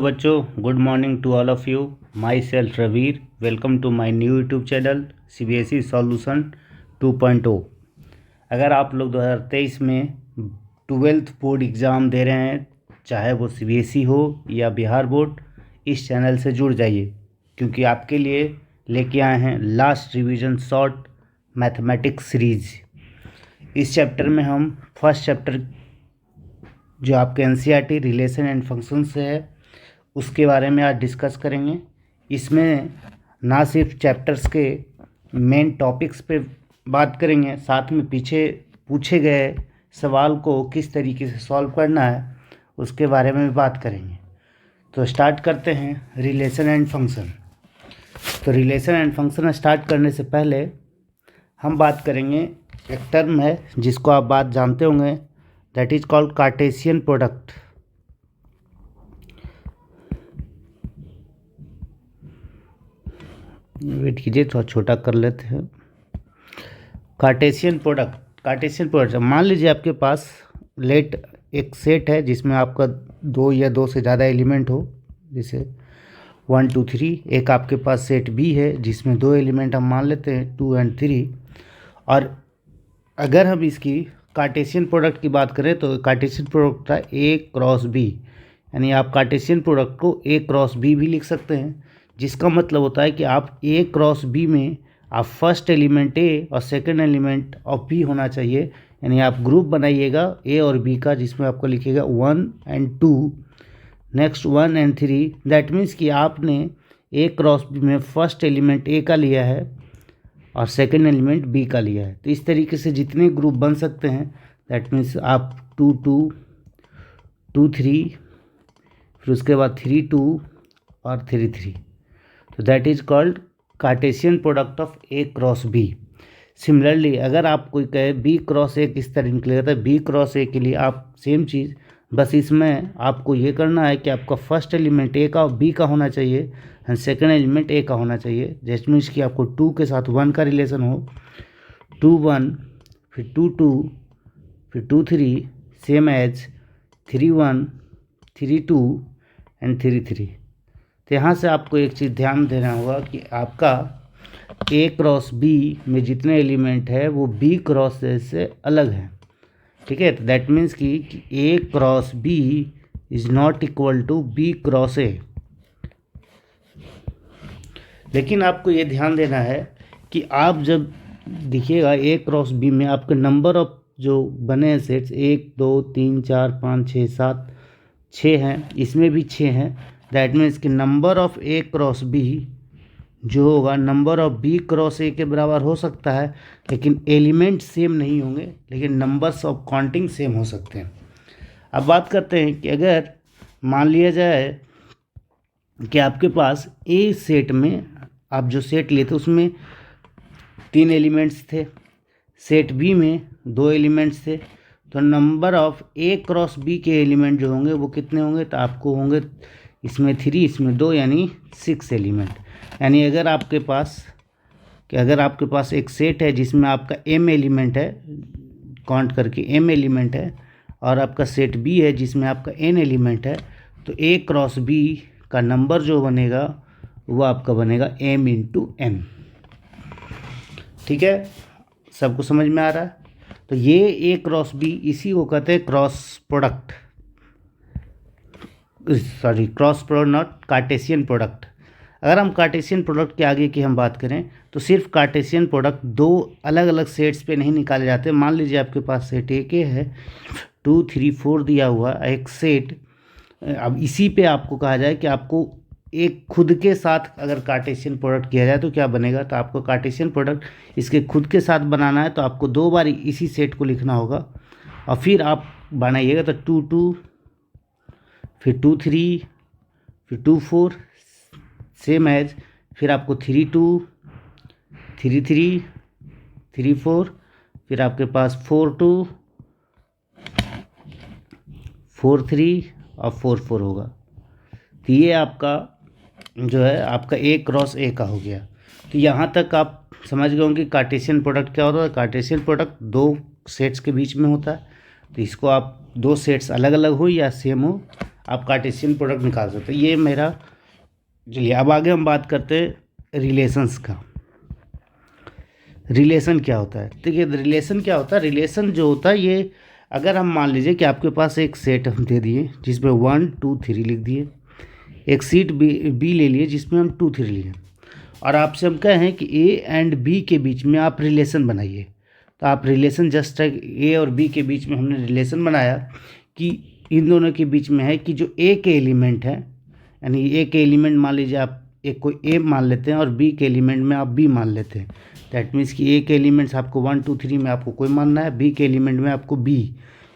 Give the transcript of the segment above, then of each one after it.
बच्चों, good morning to all of you. Myself Raveer, welcome to my new YouTube channel CBSE solution 2.0। अगर आप लोग 2023 में 12th board exam दे रहे हैं, चाहे वो CBSE हो या बिहार बोर्ड, इस चैनल से जुड़ जाइए, क्योंकि आपके लिए लेके आए हैं last revision short mathematics series. इस चैप्टर में हम फर्स्ट चैप्टर जो आपके NCERT रिलेशन एंड फंक्शन से है उसके बारे में आज डिस्कस करेंगे। इसमें ना सिर्फ चैप्टर्स के मेन टॉपिक्स पे बात करेंगे, साथ में पीछे पूछे गए सवाल को किस तरीके से सॉल्व करना है उसके बारे में भी बात करेंगे। तो स्टार्ट करते हैं रिलेशन एंड फंक्शन। तो रिलेशन एंड फंक्शन स्टार्ट करने से पहले हम बात करेंगे, एक टर्म है जिसको आप बात जानते होंगे, that is called Cartesian product. Wait कीजिए, थोड़ा छोटा कर लेते हैं। कार्टेशियन प्रोडक्ट मान लीजिए आपके पास एक सेट है जिसमें आपका दो या दो से ज़्यादा एलिमेंट हो, जैसे 1 2 3। एक आपके पास सेट B है जिसमें दो एलिमेंट हम मान लेते हैं 2 और 3। और अगर हम इसकी कार्टेशियन प्रोडक्ट की बात करें तो कार्टेशियन प्रोडक्ट है A क्रॉस B, यानी आप कार्टेशियन प्रोडक्ट को A क्रॉस B भी लिख सकते हैं, जिसका मतलब होता है कि आप A क्रॉस B में आप फर्स्ट एलिमेंट A और सेकंड एलिमेंट ऑफ B होना चाहिए। यानी आप ग्रुप बनाइएगा A और B का, जिसमें आपको लिखिएगा 1 और 2, नेक्स्ट 1 और 3। दैट मीन्स कि आपने A क्रॉस B में फर्स्ट एलिमेंट A का लिया है और सेकंड एलिमेंट B का लिया है। तो इस तरीके से जितने ग्रुप बन सकते हैं, दैट मीन्स आप 2 2 2 3, फिर उसके बाद 3 2 और 3 3। तो that is called Cartesian product of A cross B। Similarly अगर आप कोई कहे B क्रॉस A किस तरह निकलेगा, तो B क्रॉस A के लिए आप सेम चीज़, बस इसमें आपको ये करना है कि आपका फर्स्ट एलिमेंट A का और B का होना चाहिए एंड सेकंड एलिमेंट A का होना चाहिए। जैसे मीन्स कि आपको 2 के साथ 1 का रिलेशन हो, 2 1, फिर 2 2, फिर 2 3, सेम एज 3 1, 3 2 एंड 3 3। तो यहाँ से आपको एक चीज़ ध्यान देना होगा कि आपका A क्रॉस B में जितने एलिमेंट है वो B क्रॉस A से अलग है, ठीक है। तो दैट मीन्स कि A cross B is not equal to B cross A। लेकिन आपको ये ध्यान देना है कि आप जब देखिएगा A क्रॉस B में आपके नंबर ऑफ जो बने हैं सेट्स 1 2 3 4 5 6 7 6 हैं, इसमें भी 6 हैं। दैट मीन्स कि number of A cross B जो होगा number of B cross A के बराबर हो सकता है, लेकिन एलिमेंट सेम नहीं होंगे, लेकिन नंबर्स ऑफ काउंटिंग सेम हो सकते हैं। अब बात करते हैं कि अगर मान लिया जाए कि आपके पास A सेट में आप जो सेट लिए थे उसमें 3 एलिमेंट्स थे, सेट B में 2 एलिमेंट्स थे, तो number of A cross B के एलिमेंट जो होंगे वो कितने होंगे, तो आपको होंगे इसमें 3 इसमें 2 यानी 6 एलिमेंट। यानी अगर आपके पास एक सेट है जिसमें आपका M एलिमेंट है, काउंट करके M एलिमेंट है, और आपका सेट B है जिसमें आपका N एलिमेंट है, तो A क्रॉस B का नंबर जो बनेगा वो आपका बनेगा M इंटू N। ठीक है, सबको समझ में आ रहा है। तो ये A क्रॉस B इसी को कहते हैं cross product not Cartesian product. अगर हम कार्टेशियन प्रोडक्ट के आगे की हम बात करें तो सिर्फ कार्टेशियन प्रोडक्ट दो अलग अलग सेट्स पे नहीं निकाले जाते। मान लीजिए आपके पास सेट A के है 2 3 4 दिया हुआ एक सेट। अब इसी पे आपको कहा जाए कि आपको एक खुद के साथ अगर कार्टेशियन प्रोडक्ट किया जाए तो क्या बनेगा, तो आपको कार्टेशियन प्रोडक्ट इसके खुद के साथ बनाना है, तो आपको 2 बार इसी सेट को लिखना होगा और फिर आप बनाइएगा। तो 2 2, फिर 2 3, फिर 2 4, सेम एज, फिर आपको 3 2, 3 3, 3 4, फिर आपके पास 4 2, 4 3 और 4 4 होगा। तो ये आपका जो है आपका A क्रॉस A का हो गया। तो यहाँ तक आप समझ गए होंगे कार्टेशियन प्रोडक्ट क्या होता है। कार्टेशियन प्रोडक्ट दो सेट्स के बीच में होता है, तो इसको आप दो सेट्स अलग अलग हो या सेम हो, आप कार्टेशियन प्रोडक्ट निकाल सकते हैं। ये मेरा, चलिए अब आगे हम बात करते हैं रिलेशंस का। रिलेशन क्या होता है? देखिए रिलेशन क्या होता है, रिलेशन जो होता है ये, अगर हम मान लीजिए कि आपके पास एक सेट हम दे दिए जिसमें 1 2 3 लिख दिए, एक सीट बी ले लिए जिसमें हम 2 3 लिए, और आपसे हम कहें कि ए एंड बी के बीच में आप रिलेशन बनाइए। तो आप रिलेशन जस्ट ए और बी के बीच में हमने रिलेशन बनाया कि इन दोनों के बीच में है कि जो ए के एलिमेंट है, यानी ए के एलिमेंट मान लीजिए आप एक कोई ए मान लेते हैं और बी के एलिमेंट में आप बी मान लेते हैं। दैट मीन्स कि ए के एलिमेंट्स आपको 1 2 3 में आपको कोई मानना है, बी के एलिमेंट में आपको बी,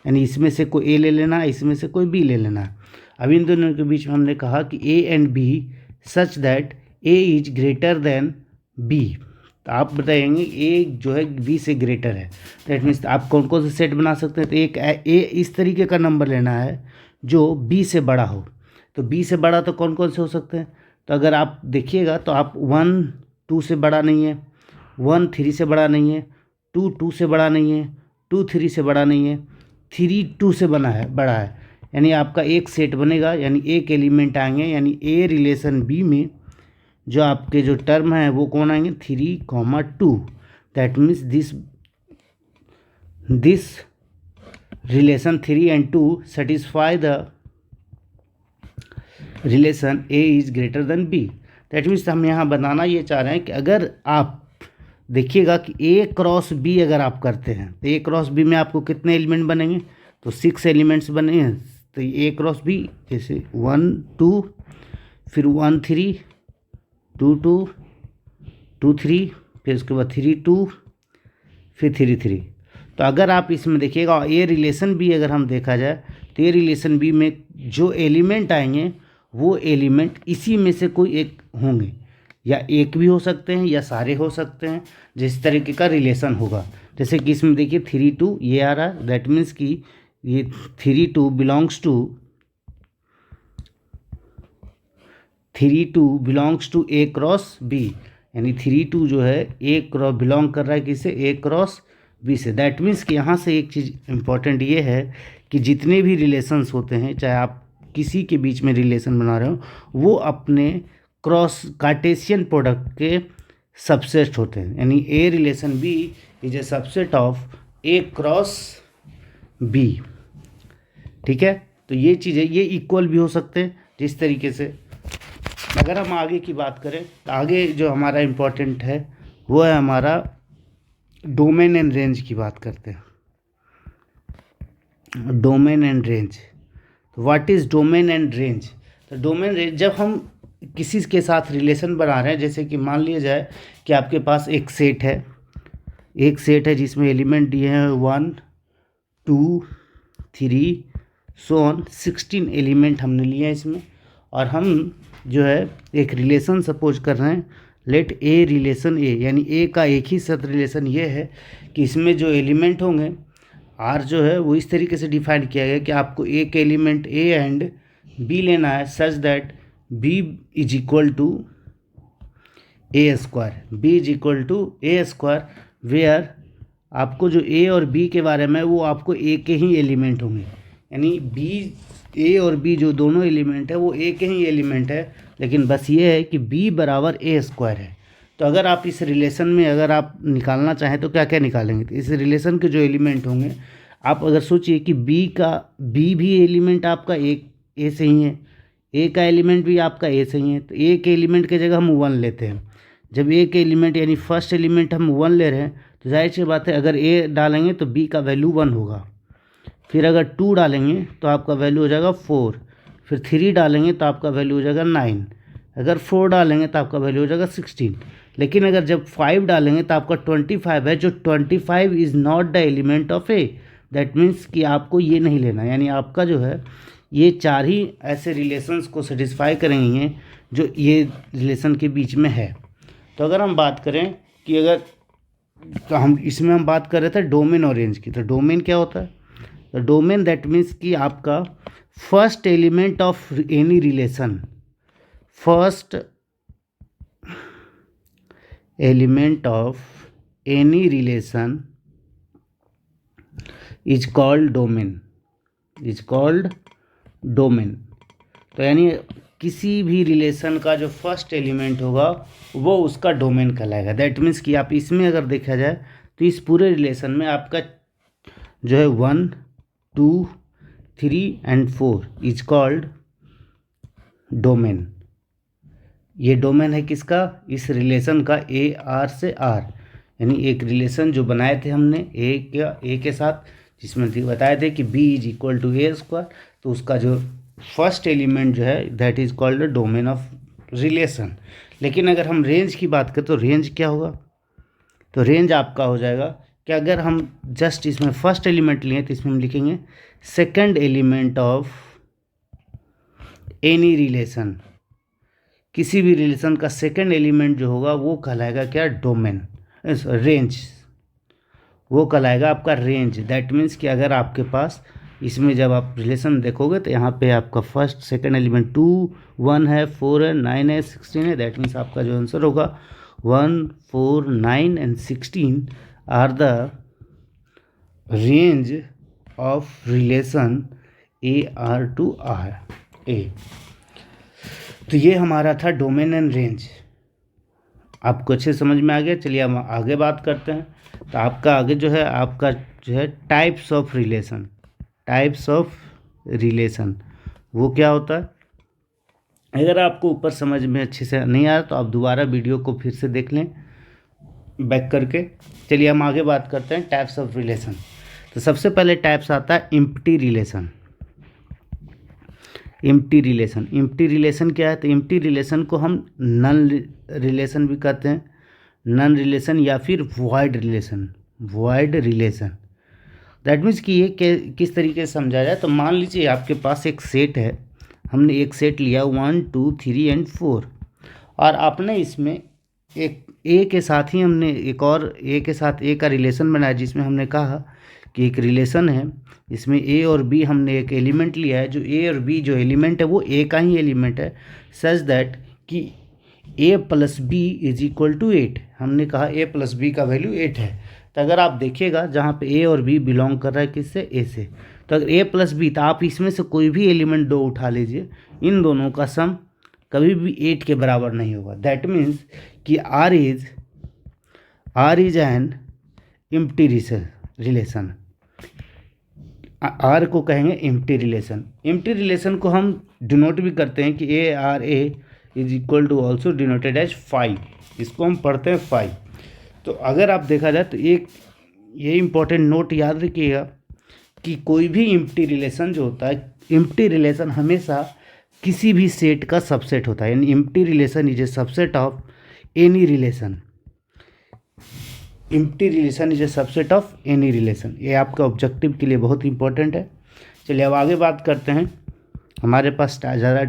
यानी इसमें से कोई ए ले लेना है, इसमें से कोई बी ले लेना है। अब इन दोनों के बीच में हमने कहा कि A and B such that A is greater than B. तो आप बताएंगे ए जो है बी से ग्रेटर है। दैट मीन्स आप कौन कौन से सेट बना सकते हैं? तो एक ए इस तरीके का नंबर लेना है जो बी से बड़ा हो। तो बी से बड़ा तो कौन कौन से हो सकते हैं? तो अगर आप देखिएगा तो आप 1 2 से बड़ा नहीं है, 1 3 से बड़ा नहीं है, 2 2 से बड़ा नहीं है, 2 3 से बड़ा नहीं है, 3 2 से बड़ा है। यानी आपका एक सेट बनेगा, यानी एक एलिमेंट आएंगे, यानी ए रिलेशन बी में जो आपके जो टर्म है वो कौन आएंगे? 3 2। That means this relation 3 and 2 satisfy the relation A is greater than B. That means हम यहाँ बनाना ये चाह रहे हैं कि अगर आप देखिएगा कि ए क्रॉस बी अगर आप करते हैं तो ए क्रॉस बी में आपको कितने एलिमेंट बनेंगे? तो 6 एलिमेंट्स बनेंगे। तो ए क्रॉस बी जैसे 1 2, फिर 1 3, 2 2, 2 3, फिर उसके बाद 3 2, फिर 3 3। तो अगर आप इसमें देखिएगा ए रिलेशन बी अगर हम देखा जाए तो ए रिलेशन बी में जो एलिमेंट आएंगे वो एलिमेंट इसी में से कोई एक होंगे, या एक भी हो सकते हैं या सारे हो सकते हैं, जिस तरीके का रिलेशन होगा। जैसे कि इसमें देखिए 3 2 ये आ रहा है, दैट मीन्स कि ये 3 2 belongs to A cross B, यानी 3 2 जो है ए क्रॉस बिलोंग कर रहा है किसे? ए क्रॉस बी से। दैट मीन्स कि यहाँ से एक चीज़ इम्पॉर्टेंट ये है कि जितने भी रिलेशंस होते हैं, चाहे आप किसी के बीच में रिलेशन बना रहे हो, वो अपने क्रॉस कार्टेशियन प्रोडक्ट के सबसेट होते हैं। यानी a relation B is a subset of A cross B. ठीक है, तो ये चीज़ें ये इक्वल भी हो सकते हैं जिस तरीके से। अगर हम आगे की बात करें तो आगे जो हमारा इम्पोर्टेंट है वो है हमारा डोमेन एंड रेंज की बात करते हैं। डोमेन एंड रेंज, तो what is domain and range? तो डोमेन रेंज, जब हम किसी के साथ रिलेशन बना रहे हैं, जैसे कि मान लिया जाए कि आपके पास एक सेट है जिसमें एलिमेंट दिए हैं 1 2 3 सो ऑन 16 एलिमेंट हमने लिए हैं इसमें, और हम जो है एक रिलेशन सपोज कर रहे हैं, लेट ए रिलेशन ए, यानी ए का एक ही साथ रिलेशन ये है कि इसमें जो एलिमेंट होंगे आर जो है वो इस तरीके से डिफाइन किया गया कि आपको एक एलिमेंट ए एंड बी लेना है such that B is equal to A square, B is equal to A square, where आपको जो ए और बी के बारे में वो आपको ए के ही एलिमेंट होंगे, यानी बी ए और बी जो दोनों एलिमेंट है वो ए के ही एलिमेंट है, लेकिन बस ये है कि बी बराबर ए स्क्वायर है। तो अगर आप इस रिलेशन में अगर आप निकालना चाहें तो क्या क्या निकालेंगे? तो इस रिलेशन के जो एलिमेंट होंगे, आप अगर सोचिए कि बी भी एलिमेंट आपका एक ए से ही है, ए का एलिमेंट भी आपका ए से ही है, तो ए के एलिमेंट की जगह हम 1 लेते हैं। जब ए के एलिमेंट यानी फर्स्ट एलिमेंट हम 1 ले रहे हैं तो जाहिर सी बात है अगर ए डालेंगे तो बी का वैल्यू 1 होगा, फिर अगर 2 डालेंगे तो आपका वैल्यू हो जाएगा 4, फिर 3 डालेंगे तो आपका वैल्यू हो जाएगा 9, अगर 4 डालेंगे तो आपका वैल्यू हो जाएगा 16। लेकिन अगर जब 5 डालेंगे तो आपका 25 है, जो 25 is not the element of A. That means कि आपको ये नहीं लेना, यानी आपका जो है ये 4 ही ऐसे रिलेशंस को सेटिस्फाई करेंगे जो ये रिलेशन के बीच में है। तो अगर हम बात करें कि अगर तो हम इसमें हम बात कर रहे थे डोमेन और रेंज की, तो डोमेन क्या होता है? तो डोमेन दैट मीन्स कि आपका first element of any relation, first element of any relation is called domain, तो यानी किसी भी रिलेशन का जो फर्स्ट एलिमेंट होगा वो उसका डोमेन कहलाएगा। दैट मीन्स कि आप इसमें अगर देखा जाए तो इस पूरे रिलेशन में आपका जो है 1 2 3 एंड 4 इज कॉल्ड डोमेन। ये डोमेन है किसका? इस रिलेशन का ए आर से आर, यानी एक रिलेशन जो बनाए थे हमने ए के साथ, जिसमें बताए थे कि B is equal to A square, तो उसका जो फर्स्ट एलिमेंट जो है that is called the domain of relation. लेकिन अगर हम रेंज की बात करें तो रेंज क्या होगा? तो रेंज आपका हो जाएगा कि अगर हम जस्ट इसमें फर्स्ट एलिमेंट लिए तो इसमें हम लिखेंगे second element of any relation. किसी भी रिलेशन का सेकंड एलिमेंट जो होगा वो कहलाएगा क्या? डोमेन। रेंज, वो कहलाएगा आपका रेंज। दैट मीन्स कि अगर आपके पास इसमें जब आप रिलेशन देखोगे तो यहाँ पे आपका फर्स्ट सेकंड एलिमेंट 2 1 है, 4 है, 9 है, 16 है। दैट मीन्स आपका जो आंसर होगा 1 4 9 and 16 are the range of relation A R to R A. तो ये हमारा था डोमेन एंड रेंज। आपको अच्छे समझ में आ गया? चलिए हम आगे बात करते हैं। तो आपका आगे जो है आपका जो है types of relation. Types of relation वो क्या होता है? अगर आपको ऊपर समझ में अच्छे से नहीं आया तो आप दोबारा वीडियो को फिर से देख लें बैक करके। चलिए हम आगे बात करते हैं टाइप्स ऑफ रिलेशन। तो सबसे पहले टाइप्स आता है empty relation. Empty relation, empty relation क्या है? तो एम्प्टी रिलेशन को हम नन रिलेशन भी कहते हैं, नन रिलेशन या फिर void relation. Void relation that means कि ये किस तरीके से समझा जाए? तो मान लीजिए आपके पास एक सेट है, हमने एक सेट लिया 1 2 3 एंड 4, और आपने इसमें एक ए के साथ ही हमने एक और ए के साथ ए का रिलेशन बनाया, जिसमें हमने कहा कि एक रिलेशन है इसमें ए और बी, हमने एक एलिमेंट लिया है जो ए और बी जो एलिमेंट है वो ए का ही एलिमेंट है, सच दैट कि A plus B is equal to 8। हमने कहा ए प्लस बी का वैल्यू 8 है। तो अगर आप देखिएगा जहाँ पे ए और बी बिलोंग कर रहा है किससे? ए से। तो अगर ए प्लस बी, तो आप इसमें से कोई भी एलिमेंट दो उठा लीजिए, इन दोनों का सम कभी भी 8 के बराबर नहीं होगा। दैट मीन्स कि R is an empty relation. R को कहेंगे एम्प्टी रिलेशन। एम्प्टी रिलेशन को हम डिनोट भी करते हैं कि A R A is equal to also denoted as 5। इसको हम पढ़ते हैं 5। तो अगर आप देखा जाए तो एक ये इंपॉर्टेंट नोट याद रखिएगा कि कोई भी एम्प्टी रिलेशन जो होता है, एम्प्टी रिलेशन हमेशा किसी भी सेट का सबसेट होता है। यानी empty relation is a subset of any relation. Empty relation is a subset of any relation. ये आपका ऑब्जेक्टिव के लिए बहुत इंपॉर्टेंट है। चलिए अब आगे बात करते हैं। हमारे पास ज़्यादा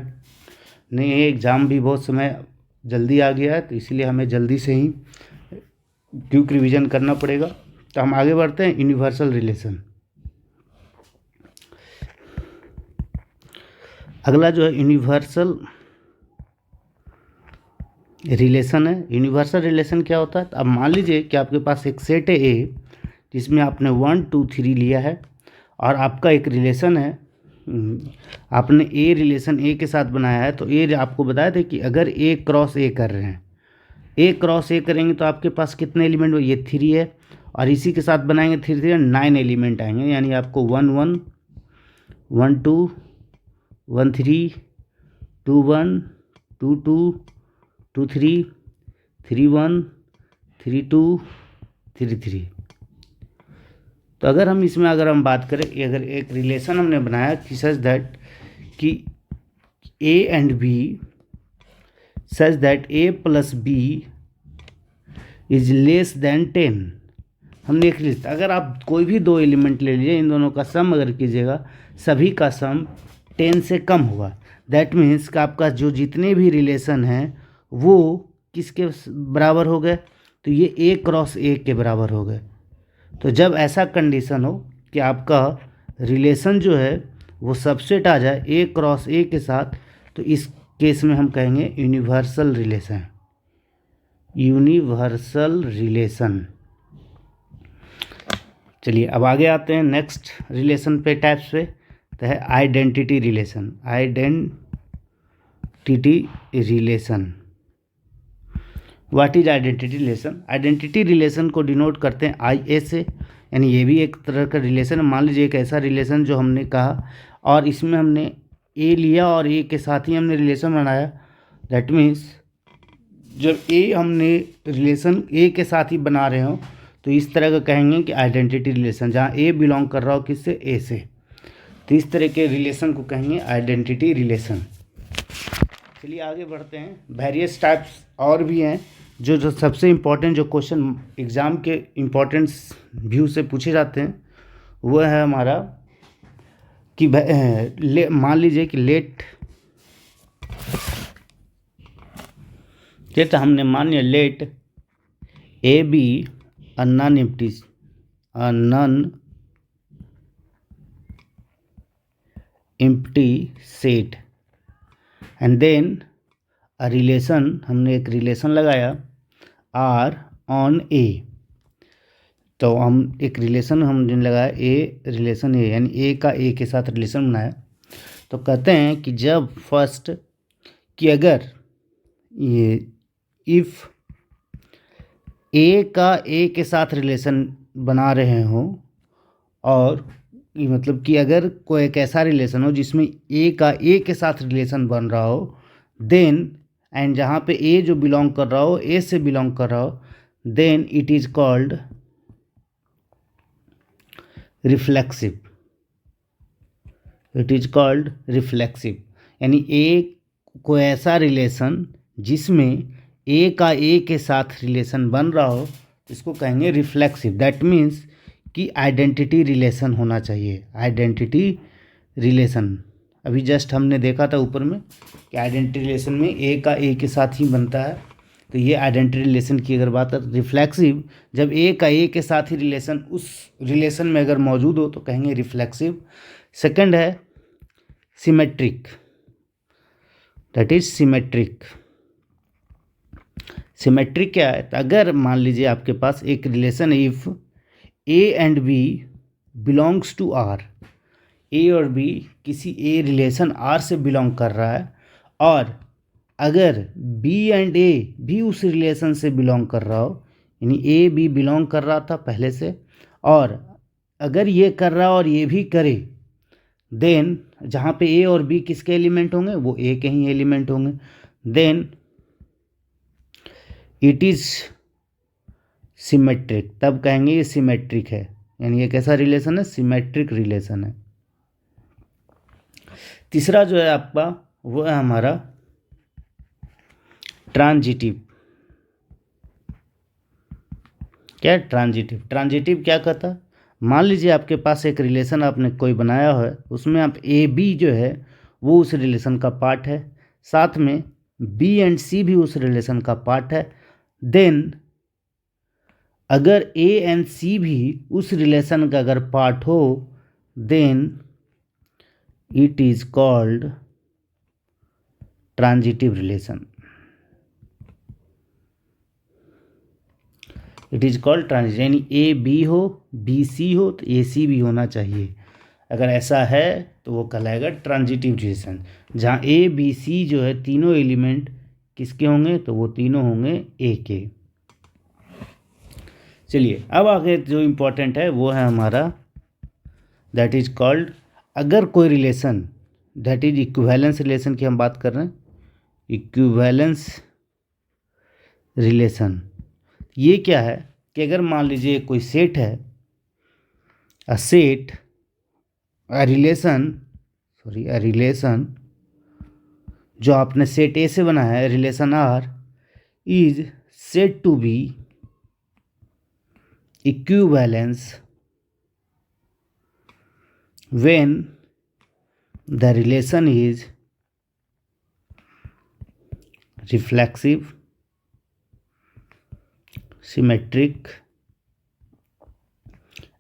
नहीं है, एग्ज़ाम भी बहुत समय जल्दी आ गया है, तो इसीलिए हमें जल्दी से ही क्विक रिवीजन करना पड़ेगा। तो हम आगे बढ़ते हैं यूनिवर्सल रिलेशन। अगला जो है यूनिवर्सल रिलेशन है। यूनिवर्सल रिलेशन क्या होता है? तो अब मान लीजिए कि आपके पास एक सेट है ए, जिसमें आपने 1 2 3 लिया है, और आपका एक रिलेशन है, आपने ए रिलेशन ए के साथ बनाया है। तो ए आपको बताया था कि अगर ए क्रॉस ए कर रहे हैं, ए क्रॉस ए करेंगे तो आपके पास कितने एलिमेंट? ये 3 है, और इसी के साथ बनाएंगे 3 3 9 एलिमेंट आएंगे। यानी आपको 1 1 1 2 1 3 2 1 2 2 2 3 3 1 3 2 3 3। तो अगर हम इसमें अगर हम बात करें, अगर एक रिलेशन हमने बनाया कि सच दैट कि A and B, such that A plus B is less than 10। हमने एक लिस्ट, अगर आप कोई भी दो एलिमेंट ले लीजिए, इन दोनों का सम अगर कीजिएगा, सभी का सम 10 से कम होगा। दैट मीन्स कि आपका जो जितने भी रिलेशन हैं वो किसके बराबर हो गए? तो ये ए क्रॉस ए के बराबर हो गए। तो जब ऐसा कंडीशन हो कि आपका रिलेशन जो है वो सबसेट आ जाए ए क्रॉस ए के साथ, तो इस केस में हम कहेंगे यूनिवर्सल रिलेशन। Universal relation. चलिए अब आगे आते हैं नेक्स्ट रिलेशन पे, टाइप्स पे। तो है identity relation. Identity relation. What is identity relation? Identity relation को डिनोट करते हैं आई ए से, यानी ये भी एक तरह का रिलेशन है। मान लीजिए एक ऐसा रिलेशन जो हमने कहा और इसमें हमने ए लिया और ए के साथ ही हमने रिलेशन बनाया, दैट मीन्स जब ए हमने रिलेशन ए के साथ ही बना रहे हो तो इस तरह का कहेंगे कि आइडेंटिटी रिलेशन, जहाँ ए बिलोंग कर रहा हो किससे, ए से, तो इस तरह के रिलेशन को कहेंगे आइडेंटिटी रिलेशन। चलिए आगे बढ़ते हैं। वेरियस टाइप्स और भी हैं जो सबसे इम्पोर्टेंट जो क्वेश्चन एग्ज़ाम के इम्पोर्टेंस व्यू से पूछे जाते हैं वो है हमारा कि मान लीजिए कि लेट हमने मान लिया let A B a non-empty set and then a relation, हमने एक रिलेशन लगाया R on A, तो हम एक रिलेशन हमने लगाया ए रिलेशन ए, यानी ए का ए के साथ रिलेशन बनाया। तो कहते हैं कि जब फर्स्ट कि अगर ये इफ़ ए का ए के साथ रिलेशन बना रहे हो और मतलब कि अगर कोई एक ऐसा रिलेशन हो जिसमें ए का ए के साथ रिलेशन बन रहा हो, देन एंड जहाँ पे ए जो बिलोंग कर रहा हो ए से बिलोंग कर रहा हो, then it is called reflexive. It is called reflexive, यानी ए कोई ऐसा रिलेशन जिसमें ए का ए के साथ रिलेशन बन रहा हो इसको कहेंगे रिफ्लेक्सिव। दैट मीन्स कि आइडेंटिटी रिलेशन होना चाहिए। आइडेंटिटी रिलेशन अभी जस्ट हमने देखा था ऊपर में कि आइडेंटिटी रिलेशन में ए का ए के साथ ही बनता है, तो ये आइडेंटिटी रिलेशन की अगर बात है। रिफ्लेक्सिव जब ए का ए के साथ ही रिलेशन उस रिलेशन में अगर मौजूद हो तो कहेंगे रिफ्लेक्सिव। सेकंड है symmetric, that is symmetric. Symmetric क्या है? तो अगर मान लीजिए आपके पास एक relation if A and B belongs to R, A और बी किसी ए रिलेशन आर से बिलोंग कर रहा है और अगर बी एंड ए भी उस रिलेशन से बिलोंग कर रहा हो, यानी ए बी बिलोंग कर रहा था पहले से और अगर ये कर रहा और ये भी करे, देन जहाँ पे ए और बी किसके एलिमेंट होंगे, वो ए के ही एलिमेंट होंगे, देन इट इज़ सिमेट्रिक। तब कहेंगे ये सिमेट्रिक है, यानी ये कैसा रिलेशन है, सिमेट्रिक रिलेशन है। तीसरा जो है आपका वो है हमारा ट्रांजिटिव। क्या है ट्रांजिटिव? ट्रांजिटिव क्या कहता है? मान लीजिए आपके पास एक रिलेशन आपने कोई बनाया है, उसमें आप ए बी जो है वो उस रिलेशन का पार्ट है, साथ में बी एंड सी भी उस रिलेशन का पार्ट है, देन अगर ए एंड सी भी उस रिलेशन का अगर पार्ट हो, then it is called transitive relation. It is called transitive, यानी ए बी हो बी सी हो तो ए सी भी होना चाहिए। अगर ऐसा है तो वो कहलाएगा ट्रांजिटिव रिलेशन, जहाँ ए बी सी जो है तीनों एलिमेंट किसके होंगे, तो वो तीनों होंगे ए के। चलिए अब आगे जो इम्पोर्टेंट है वो है हमारा दैट इज कॉल्ड, अगर कोई relation that is equivalence relation की हम बात कर रहे हैं, इक्विवेलेंस रिलेशन ये क्या है कि अगर मान लीजिए कोई सेट है, अ सेट अ रिलेशन जो आपने सेट ए से बनाया है, relation R is said to be equivalence when the relation is reflexive, symmetric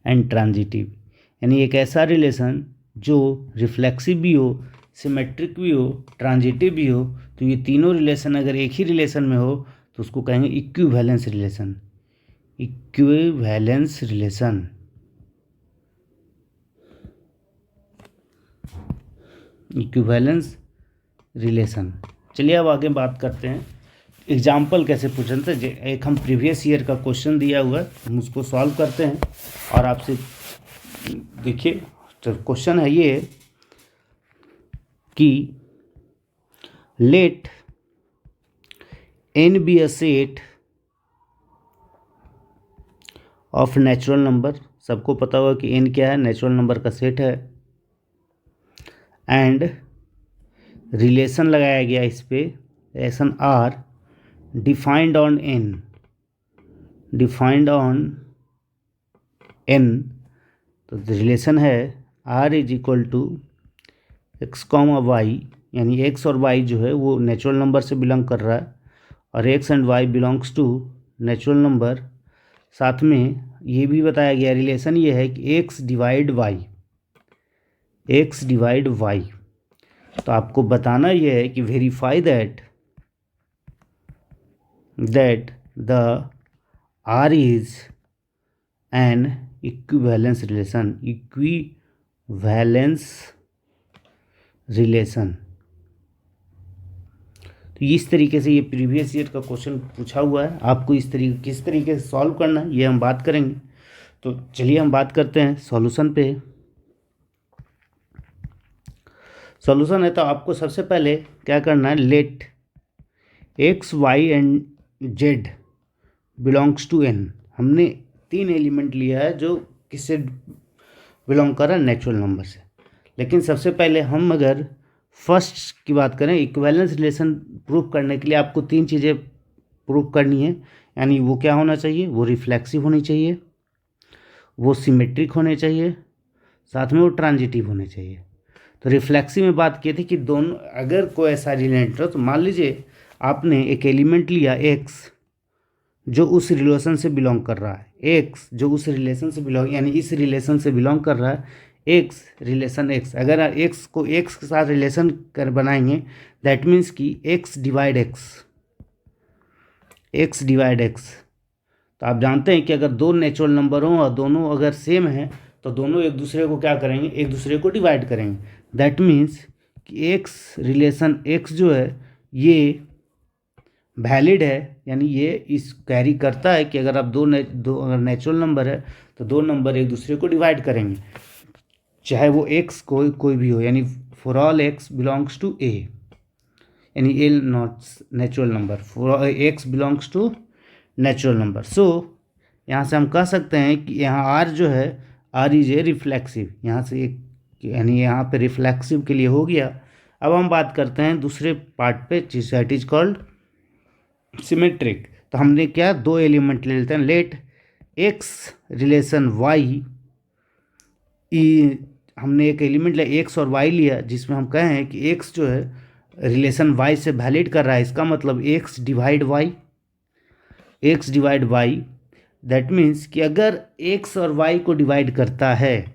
and transitive। यानी एक ऐसा रिलेशन जो रिफ्लेक्सिव भी हो, सिमेट्रिक भी हो, ट्रांजिटिव भी हो, तो ये तीनों रिलेशन अगर एक ही रिलेशन में हो तो उसको कहेंगे equivalence relation. Equivalence relation, equivalence relation चलिए अब आगे बात करते हैं एग्जाम्पल कैसे पूछना था। एक हम प्रीवियस ईयर का क्वेश्चन दिया हुआ है, हम उसको सॉल्व करते हैं और आपसे देखिए। तो क्वेश्चन है ये कि let n be a set of natural number. सबको पता होगा कि n क्या है, नेचुरल नंबर का सेट है। एंड रिलेशन लगाया गया इस पे, relation R defined on n, defined on n। तो रिलेशन है r is equal to X comma Y, यानी x और y जो है वो नेचुरल नंबर से बिलोंग कर रहा है और x and y belongs to natural number. साथ में ये भी बताया गया रिलेशन ये है कि x डिवाइड y। तो आपको बताना ये है कि verify that the r is an equivalence relation. तो इस तरीके से ये प्रीवियस ईयर का क्वेश्चन पूछा हुआ है, आपको इस तरीके किस तरीके से सॉल्व करना है ये हम बात करेंगे। तो चलिए हम बात करते हैं सॉल्यूशन पे। सॉल्यूशन है तो आपको सबसे पहले क्या करना है, let x y and z belongs to n। हमने 3 एलिमेंट लिया है जो किससे बिलोंग कर रहा है, नेचुरल नंबर से। लेकिन सबसे पहले हम अगर फर्स्ट की बात करें, इक्विवेलेंस रिलेशन प्रूफ करने के लिए आपको 3 चीज़ें प्रूफ करनी है। यानी वो क्या होना चाहिए, वो रिफ्लेक्सिव होनी चाहिए, वो सिमेट्रिक होने चाहिए, साथ में वो ट्रांजिटिव होने चाहिए। तो रिफ्लेक्सिव में बात की थी कि दोनों अगर कोई ऐसा रिलेटेड हो, तो मान लीजिए आपने एक एलिमेंट लिया x जो उस रिलेशन से बिलोंग कर रहा है, x जो उस रिलेशन से बिलोंग यानी इस रिलेशन से बिलोंग कर रहा है, x रिलेशन x। अगर x को x के साथ रिलेशन कर बनाएंगे दैट मीन्स कि x डिवाइड x। तो आप जानते हैं कि अगर 2 नेचुरल नंबर हों और दोनों अगर सेम हैं तो दोनों एक दूसरे को क्या करेंगे, एक दूसरे को डिवाइड करेंगे। दैट मीन्स कि x रिलेशन x जो है ये वैलिड है, यानी ये इस कैरी करता है कि अगर आप दो अगर नेचुरल नंबर है तो 2 नंबर एक दूसरे को डिवाइड करेंगे, चाहे वो x कोई भी हो। यानी for all x belongs to a, यानी a not natural number, for x belongs to natural number. So यहाँ से हम कह सकते हैं कि यहाँ r जो है r इज ए रिफ्लेक्सिव। यहाँ से एक यानी यहाँ पे रिफ्लेक्सिव के लिए हो गया। अब हम बात करते हैं दूसरे पार्ट पे, जिस इट इज कॉल्ड सिमेट्रिक। तो हमने क्या 2 एलिमेंट ले लेते हैं, लेट x रिलेशन y, हमने एक एलिमेंट लिया x और y लिया, जिसमें हम कहें हैं कि x जो है रिलेशन y से वैलिड कर रहा है। इसका मतलब x divide y। That means कि अगर x और y को डिवाइड करता है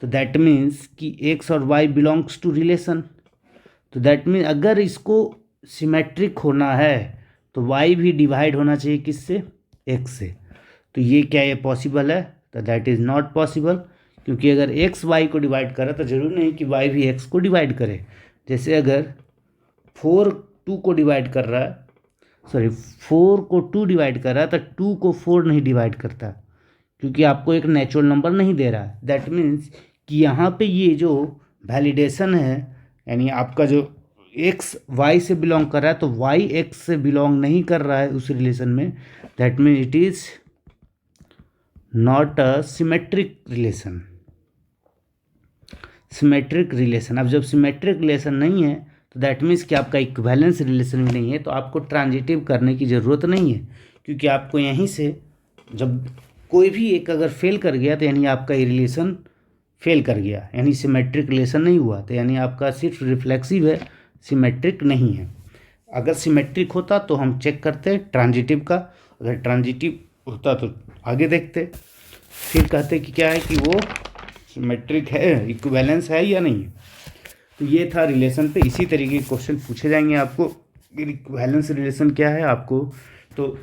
तो दैट मीन्स कि x और y बिलोंग्स टू रिलेशन। तो दैट मीन्स अगर इसको सिमेट्रिक होना है तो y भी डिवाइड होना चाहिए किससे, x से। तो ये क्या ये पॉसिबल है, तो दैट इज़ नॉट पॉसिबल, क्योंकि अगर x y को डिवाइड करे तो ज़रूरी नहीं कि y भी x को डिवाइड करे। जैसे अगर 4 2 को डिवाइड कर रहा है, 4 को 2 डिवाइड कर रहा है तो 2 को 4 नहीं डिवाइड करता, क्योंकि आपको एक नेचुरल नंबर नहीं दे रहा है। दैट मीन्स कि यहाँ पे ये जो वैलिडेशन है, यानी आपका जो x y से बिलोंग कर रहा है तो y x से बिलोंग नहीं कर रहा है उस रिलेशन में। That means it is not a symmetric relation. अब जब सिमेट्रिक रिलेशन नहीं है तो दैट मीन्स कि आपका इक्विवेलेंस रिलेशन भी नहीं है, तो आपको ट्रांजिटिव करने की ज़रूरत नहीं है, क्योंकि आपको यहीं से जब कोई भी एक अगर फेल कर गया तो यानी आपका ये रिलेशन फेल कर गया, यानी सिमेट्रिक रिलेशन नहीं हुआ, तो यानी आपका सिर्फ रिफ्लेक्सिव है, सिमेट्रिक नहीं है। अगर सिमेट्रिक होता तो हम चेक करते ट्रांजिटिव का, अगर ट्रांजिटिव होता तो आगे देखते, फिर कहते कि क्या है कि वो सिमेट्रिक है, इक्विवेलेंस है या नहीं। तो ये था रिलेशन पे। इसी तरीके के क्वेश्चन पूछे जाएंगे आपको, इक्विवेलेंस रिलेशन क्या है आपको। तो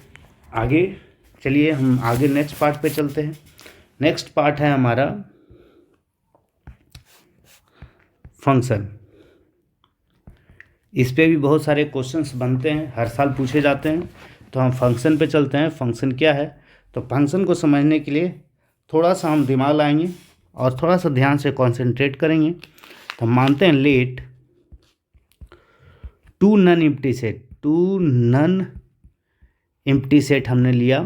आगे चलिए हम आगे नेक्स्ट पार्ट पे चलते हैं। नेक्स्ट पार्ट है हमारा फंक्शन। इस पे भी बहुत सारे क्वेश्चंस बनते हैं, हर साल पूछे जाते हैं। तो हम फंक्शन पे चलते हैं। फंक्शन क्या है? तो फंक्शन को समझने के लिए थोड़ा सा हम दिमाग लाएंगे और थोड़ा सा ध्यान से कॉन्सेंट्रेट करेंगे। तो हम मानते हैं let two non empty set हमने लिया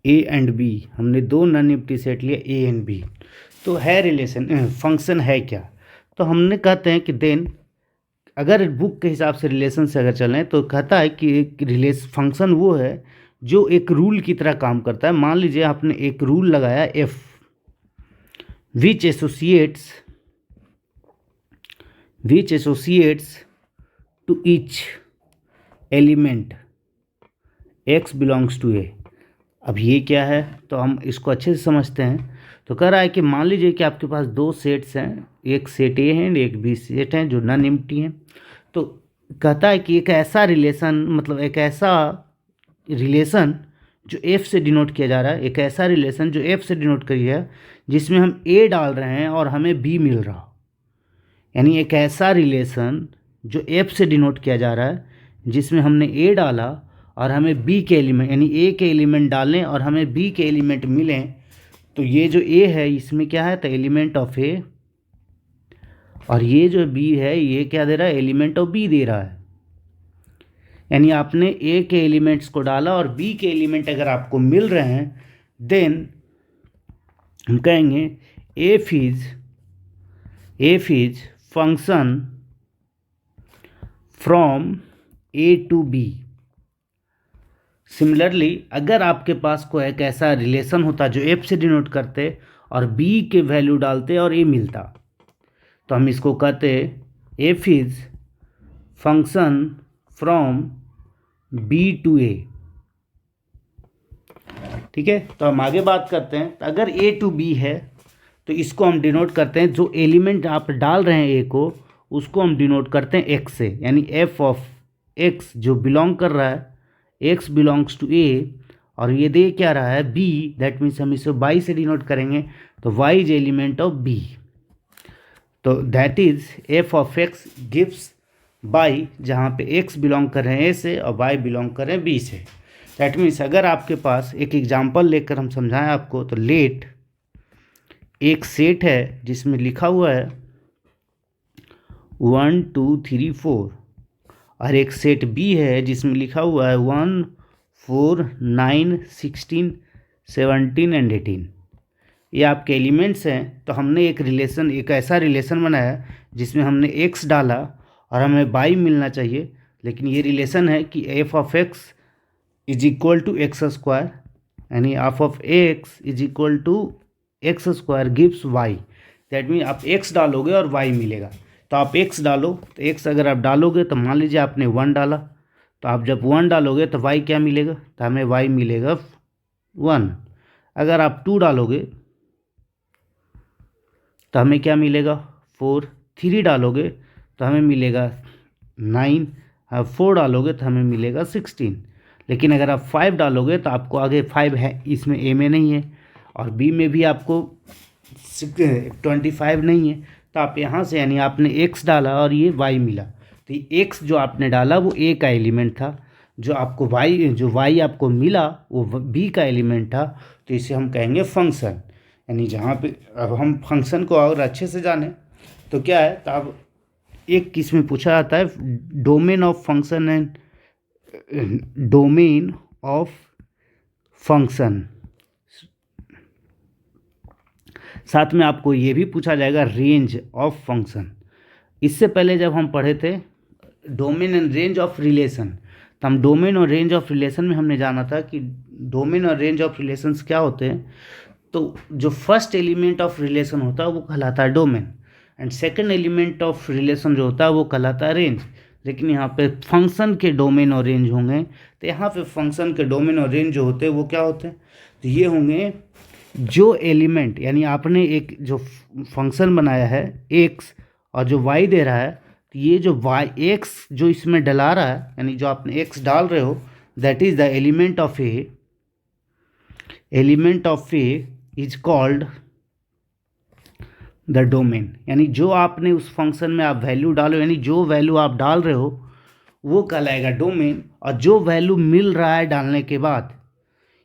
ए एंड बी, हमने दो नन एम्प्टी सेट लिया ए एंड बी। तो है रिलेशन, फंक्शन है क्या? तो हमने कहते हैं कि देन अगर बुक के हिसाब से रिलेशन से अगर चलें तो कहता है कि फंक्शन वो है जो एक रूल की तरह काम करता है। मान लीजिए आपने एक रूल लगाया F which associates to each element X belongs to A. अब ये क्या है? तो हम इसको अच्छे से समझते हैं। तो कह रहा है कि मान लीजिए कि आपके पास दो सेट्स हैं, एक सेट ए है एक बी सेट है जो नन एम्प्टी हैं। तो कहता है कि एक ऐसा रिलेशन, मतलब एक ऐसा रिलेशन जो एफ से डिनोट किया जा रहा है, एक ऐसा रिलेशन जो एफ से डिनोट किया है जिसमें हम ए डाल रहे हैं और हमें बी मिल रहा हो। यानी एक ऐसा रिलेशन जो एफ से डिनोट किया जा रहा है जिसमें हमने ए डाला और हमें बी के एलिमेंट, यानी ए के एलिमेंट डालें और हमें बी के एलिमेंट मिलें। तो ये जो ए है इसमें क्या है? तो एलिमेंट ऑफ ए, और ये जो बी है ये क्या दे रहा है? एलिमेंट ऑफ बी दे रहा है। यानी आपने ए के एलिमेंट्स को डाला और बी के एलिमेंट अगर आपको मिल रहे हैं देन हम कहेंगे F is function from A to B. Similarly अगर आपके पास कोई एक ऐसा रिलेशन होता जो एफ से डिनोट करते और बी के वैल्यू डालते और ए मिलता, तो हम इसको कहते F is function from B to A. ठीक है, तो हम आगे बात करते हैं। तो अगर ए टू बी है तो इसको हम डिनोट करते हैं, जो एलिमेंट आप डाल रहे हैं ए को उसको हम डिनोट करते हैं एक्स से। यानी एफ ऑफ एक्स जो बिलोंग कर रहा है, एक्स बिलोंग्स टू ए, और ये दे क्या रहा है? बी। दैट मीन्स हम इसे वाई से डिनोट करेंगे। तो Y is element of B. तो that is F of X gives Y, जहाँ पे एक्स बिलोंग कर रहे हैं ए से और वाई बिलोंग कर रहे हैं बी से। दैट मीन्स अगर आपके पास एक एग्जाम्पल लेकर हम समझाएं आपको, तो लेट एक सेट है जिसमें लिखा हुआ है 1 2 3 4, और एक सेट बी है जिसमें लिखा हुआ है 1 4 9 16 17 एंड 18। ये आपके एलिमेंट्स हैं। तो हमने एक ऐसा रिलेशन बनाया जिसमें हमने एक्स डाला और हमें वाई मिलना चाहिए, लेकिन ये रिलेशन है कि F of x is equal to x square, यानी F of x is equal to x square gives Y. That mean आप एक्स डालोगे और वाई मिलेगा। तो आप एक्स डालो, तो एक्स अगर आप डालोगे तो मान लीजिए आपने 1 डाला, तो आप जब 1 डालोगे तो वाई क्या मिलेगा? तो हमें वाई मिलेगा 1। अगर आप 2 डालोगे तो हमें क्या मिलेगा? 4। 3 डालोगे तो हमें मिलेगा 9। 4 डालोगे तो हमें मिलेगा 16। लेकिन अगर आप 5 डालोगे तो आपको आगे 5 है, इसमें ए में नहीं है और बी में भी आपको 25 नहीं है। तो आप यहाँ से, यानी आपने एक्स डाला और ये वाई मिला, तो ये एक्स जो आपने डाला वो ए का एलिमेंट था, जो वाई आपको मिला वो बी का एलिमेंट था। तो इसे हम कहेंगे फंक्शन। यानी जहाँ पे अब हम फंक्शन को और अच्छे से जाने तो क्या है, तो अब एक किस में पूछा जाता है domain of function and domain of function. साथ में आपको ये भी पूछा जाएगा रेंज ऑफ फंक्शन। इससे पहले जब हम पढ़े थे domain and range of relation, तो हम डोमेन और रेंज ऑफ रिलेशन में हमने जाना था कि डोमेन और रेंज ऑफ रिलेशंस क्या होते हैं। तो जो फर्स्ट एलिमेंट ऑफ रिलेशन होता है वो कहलाता है domain, and second element of relation जो होता है वो कहलाता है रेंज। लेकिन यहाँ पे फंक्शन के डोमेन और रेंज होंगे, तो यहाँ पे फंक्शन के डोमेन और रेंज जो होते हैं वो क्या होते हैं? तो ये होंगे जो एलिमेंट, यानी आपने एक जो फंक्शन बनाया है एक्स और जो वाई दे रहा है, तो ये जो वाई एक्स जो इसमें डला रहा है, यानी जो आपने एक्स डाल रहे हो, that is the element of A. Element of A is called the domain, यानी जो आपने उस फंक्शन में आप वैल्यू डालो, यानी जो वैल्यू आप डाल रहे हो वो कहलाएगा डोमेन, और जो वैल्यू मिल रहा है डालने के बाद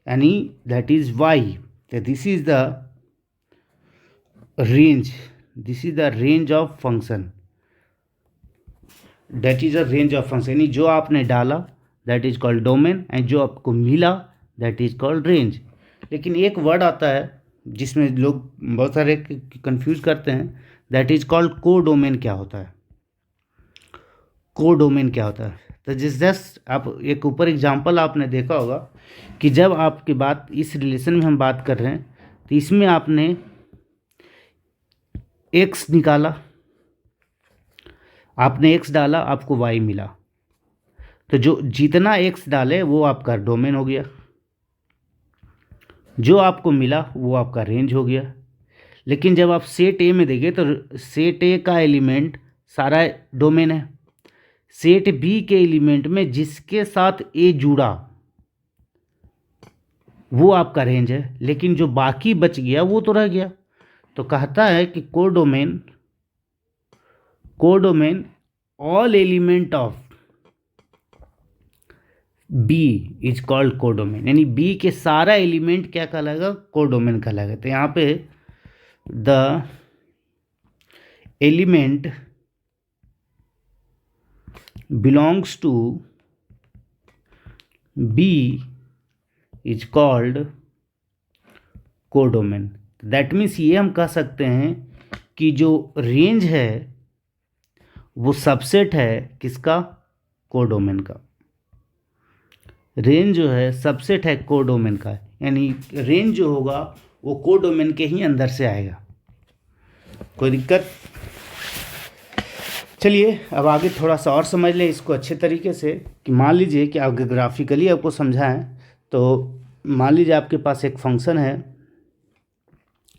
यानी that is Y, this is the range, this is the range of function, that is a range of function, यानी जो आपने डाला that is called domain, and जो आपको मिला दैट इज कॉल्ड रेंज। लेकिन एक वर्ड आता है जिसमें लोग बहुत सारे कंफ्यूज करते हैं, दैट इज कॉल्ड को डोमेन। क्या होता है को डोमेन? क्या होता है? तो जस्ट आप एक ऊपर एग्जांपल आपने देखा होगा कि जब आपकी बात इस रिलेशन में हम बात कर रहे हैं तो इसमें आपने x निकाला, आपने x डाला, आपको y मिला, तो जो जितना x डाले वो आपका डोमेन हो गया, जो आपको मिला वो आपका रेंज हो गया। लेकिन जब आप सेट ए में देखें तो सेट ए का एलिमेंट सारा डोमेन है, सेट बी के एलिमेंट में जिसके साथ ए जुड़ा वो आपका रेंज है, लेकिन जो बाकी बच गया वो तो रह गया। तो कहता है कि codomain all element of B is called codomain, यानी बी के सारा एलिमेंट क्या कहलाएगा? कोडोमेन कहलाएगा। तो यहाँ पे the element belongs to B is called codomain. That means ये हम कह सकते हैं कि जो रेंज है वो सबसेट है किसका? कोडोमेन का। रेंज जो है सबसेट है कोडोमेन का, यानी रेंज जो होगा वो कोडोमेन के ही अंदर से आएगा। कोई दिक्कत? चलिए अब आगे थोड़ा सा और समझ लें इसको अच्छे तरीके से कि मान लीजिए कि अगर ग्राफिकली आपको समझाएं तो मान लीजिए आपके पास एक फंक्शन है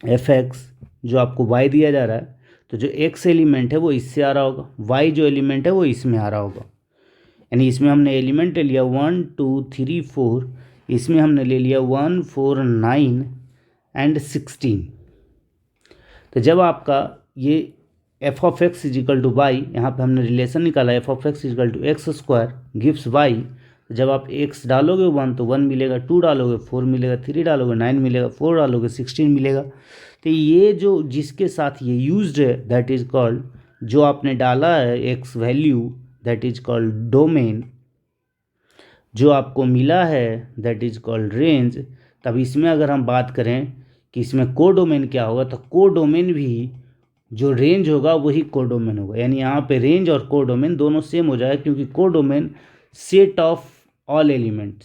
f(x) जो आपको y दिया जा रहा है, तो जो x एलिमेंट है वो इससे आ रहा होगा, y जो एलिमेंट है वो इसमें आ रहा होगा। यानी इसमें हमने एलिमेंट ले लिया 1 2 3 4, इसमें हमने ले लिया 1 4 9 एंड 16। तो जब आपका ये F of X is equal to Y, यहाँ पर हमने रिलेशन निकाला F of X is equal to x square gives Y, जब आप x डालोगे 1 तो 1 मिलेगा, 2 डालोगे 4 मिलेगा, 3 डालोगे 9 मिलेगा, 4 डालोगे 16 मिलेगा। तो ये जो जिसके साथ ये यूज्ड है दैट इज कॉल्ड, जो आपने डाला है x value that is called domain, जो आपको मिला है दैट इज कॉल्ड रेंज। तब इसमें अगर हम बात करें कि इसमें कोडोमेन क्या होगा, तो कोडोमेन भी जो रेंज होगा वही कोडोमेन होगा। यानी यहाँ पे रेंज और कोडोमेन दोनों सेम हो जाएगा, क्योंकि codomain set of all element,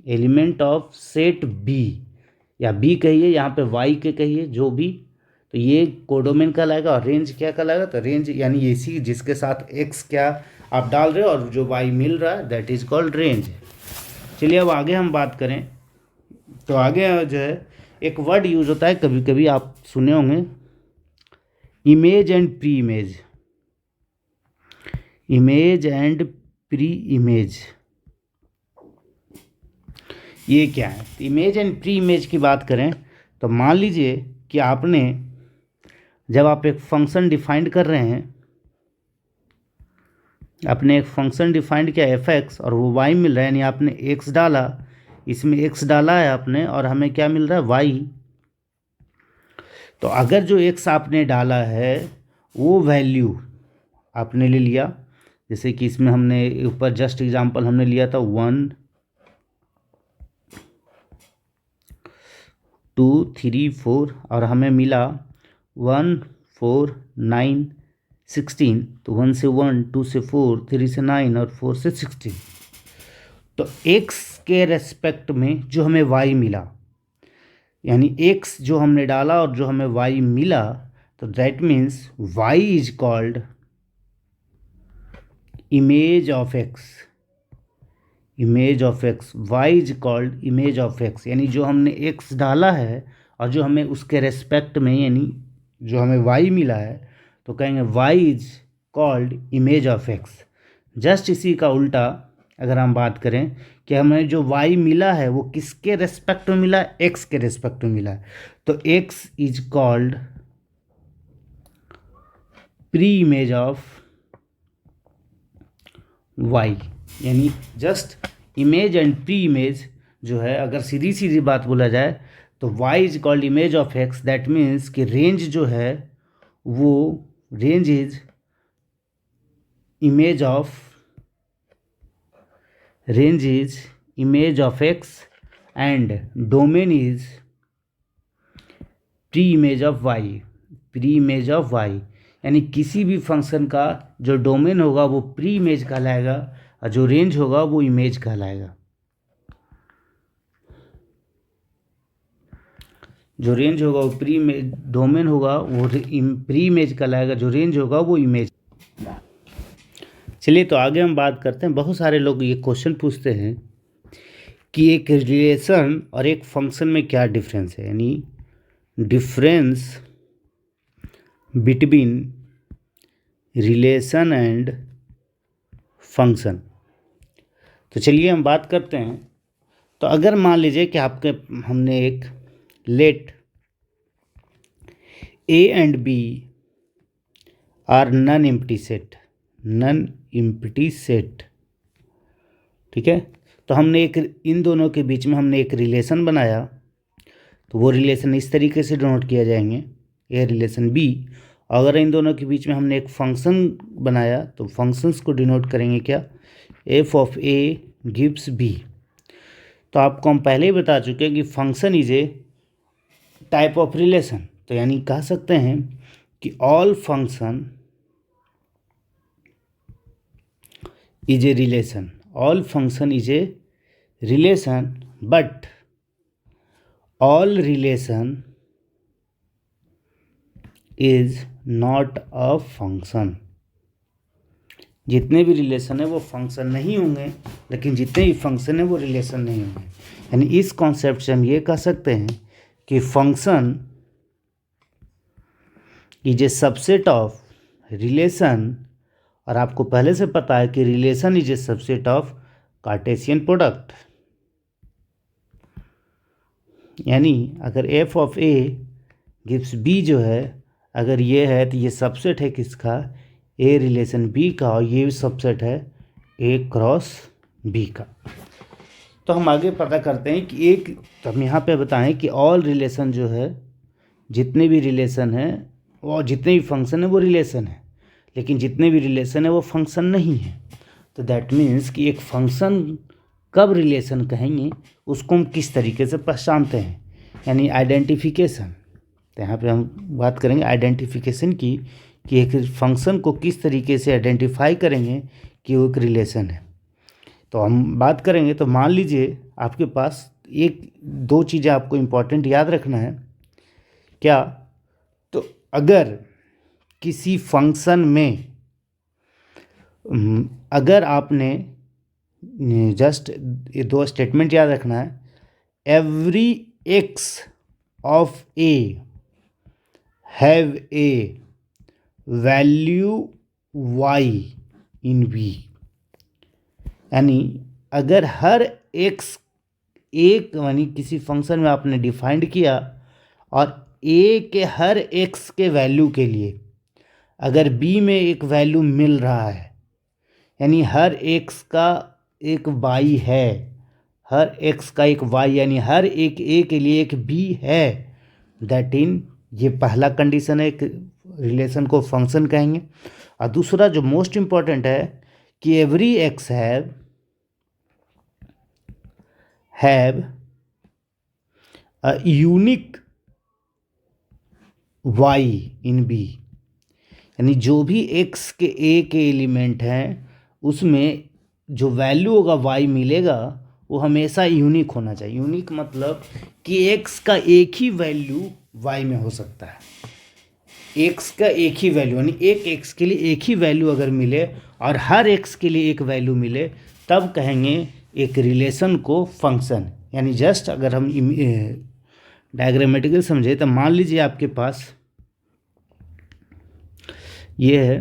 element of set B, या बी कहिए यहाँ पे वाई के कहिए जो भी, तो ये कोडोमेन कहलाएगा। और रेंज क्या कहलाएगा? तो रेंज यानी इसी जिसके साथ एक्स क्या आप डाल रहे हो और जो वाई मिल रहा है दैट इज कॉल्ड रेंज। चलिए अब आगे हम बात करें तो आगे जो है एक वर्ड यूज होता है, कभी कभी आप सुने होंगे, image and pre image. Image and pre image ये क्या है? इमेज एंड प्री इमेज की बात करें तो मान लीजिए कि आपने जब आप एक फंक्शन डिफाइंड कर रहे हैं, आपने एक फंक्शन डिफाइंड किया f(x) और वो y मिल रहा है, यानी आपने x डाला, इसमें x डाला है आपने और हमें क्या मिल रहा है? y। तो अगर जो x आपने डाला है वो वैल्यू आपने ले लिया, जैसे कि इसमें हमने ऊपर जस्ट एग्जांपल हमने लिया था 1 2 3 4 और हमें मिला 1 4 9 16, तो 1 से 1 2 से 4 3 से 9 और 4 से 16। तो x के रेस्पेक्ट में जो हमें y मिला, यानी x जो हमने डाला और जो हमें y मिला, तो that means y is called image of x, image of x, y is called image of x। यानी जो हमने x डाला है और जो हमें उसके रेस्पेक्ट में यानी जो हमें y मिला है, तो कहेंगे y is called image of x। Just इसी का उल्टा अगर हम बात करें कि हमें जो y मिला है वो किसके रेस्पेक्ट में मिला है, x के रेस्पेक्ट में मिला है। तो x is called pre image of y, यानी just image and pre image जो है, अगर सीधी सीधी बात बोला जाए तो y is called image of x। That means कि रेंज जो है वो range is image of x and domain is pre image of y, यानी किसी भी फंक्शन का जो डोमेन होगा वो प्री इमेज कहलाएगा और जो रेंज होगा वो इमेज कहलाएगा। जो रेंज होगा वो प्री इमेज, डोमेन होगा वो प्री इमेज कहलाएगा, जो रेंज होगा वो इमेज। चलिए तो आगे हम बात करते हैं। बहुत सारे लोग ये क्वेश्चन पूछते हैं कि एक रिलेशन और एक फंक्शन में क्या डिफरेंस है, यानी difference between relation and function. तो चलिए हम बात करते हैं। तो अगर मान लीजिए कि हमने एक let a and b are non empty set, ठीक है। तो हमने इन दोनों के बीच में हमने एक रिलेशन बनाया, तो वो रिलेशन इस तरीके से डिनोट किया जाएंगे, ए रिलेशन बी। अगर इन दोनों के बीच में हमने एक फंक्शन बनाया तो फंक्शंस को डिनोट करेंगे क्या, F of A gives B. तो आपको हम पहले ही बता चुके हैं कि function is a type of relation. तो यानी कह सकते हैं कि all function is a relation, but all relation is not a function. जितने भी रिलेशन है वो फंक्शन नहीं होंगे, लेकिन जितने भी फंक्शन है वो रिलेशन नहीं होंगे। यानी इस कॉन्सेप्ट से हम ये कह सकते हैं कि function is a subset of relation, और आपको पहले से पता है कि relation is a subset of Cartesian product. यानी अगर F of A gives B जो है, अगर ये है तो ये सबसेट है किसका, ए रिलेशन बी का, और ये सबसेट है ए क्रॉस बी का। तो हम आगे पता करते हैं कि तो हम यहाँ पे बताएं कि ऑल रिलेशन जो है, जितने भी रिलेशन हैं और जितने भी फंक्शन है वो रिलेशन है, लेकिन जितने भी रिलेशन है वो फंक्शन नहीं है। तो दैट मीन्स कि एक फंक्शन कब रिलेशन कहेंगे, उसको हम किस तरीके से पहचानते हैं, यानी आइडेंटिफिकेशन। तो यहाँ पे हम बात करेंगे आइडेंटिफिकेशन की, कि एक फंक्शन को किस तरीके से आइडेंटिफाई करेंगे कि वो एक रिलेशन है। तो हम बात करेंगे। तो मान लीजिए आपके पास दो चीज़ें आपको इम्पोर्टेंट याद रखना है। क्या, तो अगर किसी फंक्शन में अगर आपने जस्ट ये दो स्टेटमेंट याद रखना है, every X of A have a value Y in V. यानी अगर हर एक्स यानी किसी फंक्शन में आपने डिफाइंड किया और ए के हर एक्स के वैल्यू के लिए अगर बी में एक वैल्यू मिल रहा है, यानी हर एक्स का एक वाई है, हर एक्स का एक वाई, यानी हर एक ए के लिए एक बी है, दैट इन ये पहला कंडीशन है, एक रिलेशन को फंक्शन कहेंगे। और दूसरा जो मोस्ट इम्पॉर्टेंट है कि every X have a unique Y in B. यानी जो भी एक्स के ए के एलिमेंट हैं उसमें जो वैल्यू होगा वाई मिलेगा वो हमेशा यूनिक होना चाहिए। यूनिक मतलब कि एक्स का एक ही वैल्यू वाई में हो सकता है, एक्स का एक ही वैल्यू, यानी एक एक्स के लिए एक ही वैल्यू अगर मिले और हर एक्स के लिए एक वैल्यू मिले, तब कहेंगे एक रिलेशन को फंक्शन। यानी जस्ट अगर हम डायग्रामेटिकल समझे तो मान लीजिए आपके पास ये है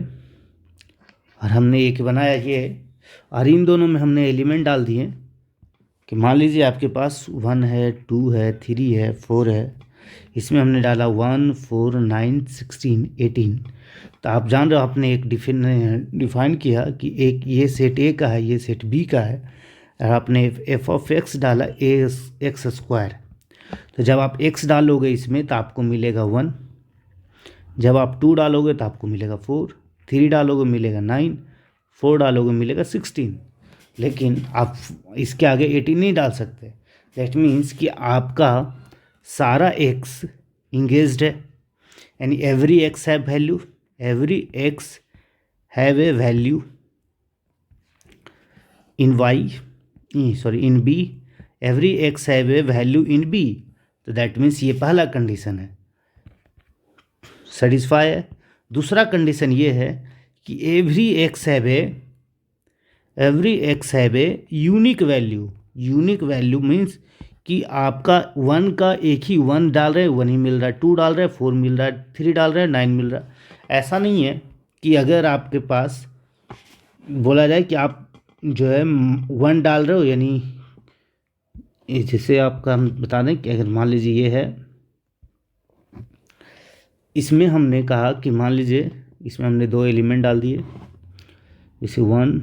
और हमने एक बनाया ये, और इन दोनों में हमने एलिमेंट डाल दिए, कि मान लीजिए आपके पास 1 है, 2 है, 3 है, 4 है, इसमें हमने डाला 1, 4, 9, 16, 18। तो आप जान रहे हो आपने एक डिफाइन किया कि एक ये सेट ए का है, ये सेट बी का है, और आपने एफ ऑफ एक्स डाला ए एक्स स्क्वायर। तो जब आप एक्स डालोगे इसमें तो आपको मिलेगा 1, जब आप 2 डालोगे तो आपको मिलेगा 4, 3 डालोगे मिलेगा 9, 4 डालोगे मिलेगा 16। लेकिन आप इसके आगे 18 नहीं डाल सकते। दैट मीन्स कि आपका सारा एक्स इंगेज्ड है, यानी every X have value, every X have a value in Y, sorry in B, every X have a value in B. तो दैट मीन्स ये पहला कंडीशन है, सेटिस्फाई है। दूसरा कंडीशन ये है कि every X have a unique value. Unique value means कि आपका 1 का एक ही 1 डाल रहे हैं 1 ही मिल रहा है, 2 डाल रहे हैं 4 मिल रहा है, 3 डाल रहे हैं 9 मिल रहा है। ऐसा नहीं है कि अगर आपके पास बोला जाए कि आप जो है 1 डाल रहे हो, यानी जैसे आपका हम बता दें कि अगर मान लीजिए ये है, इसमें हमने कहा कि मान लीजिए इसमें हमने 2 एलिमेंट डाल दिए, जैसे 1,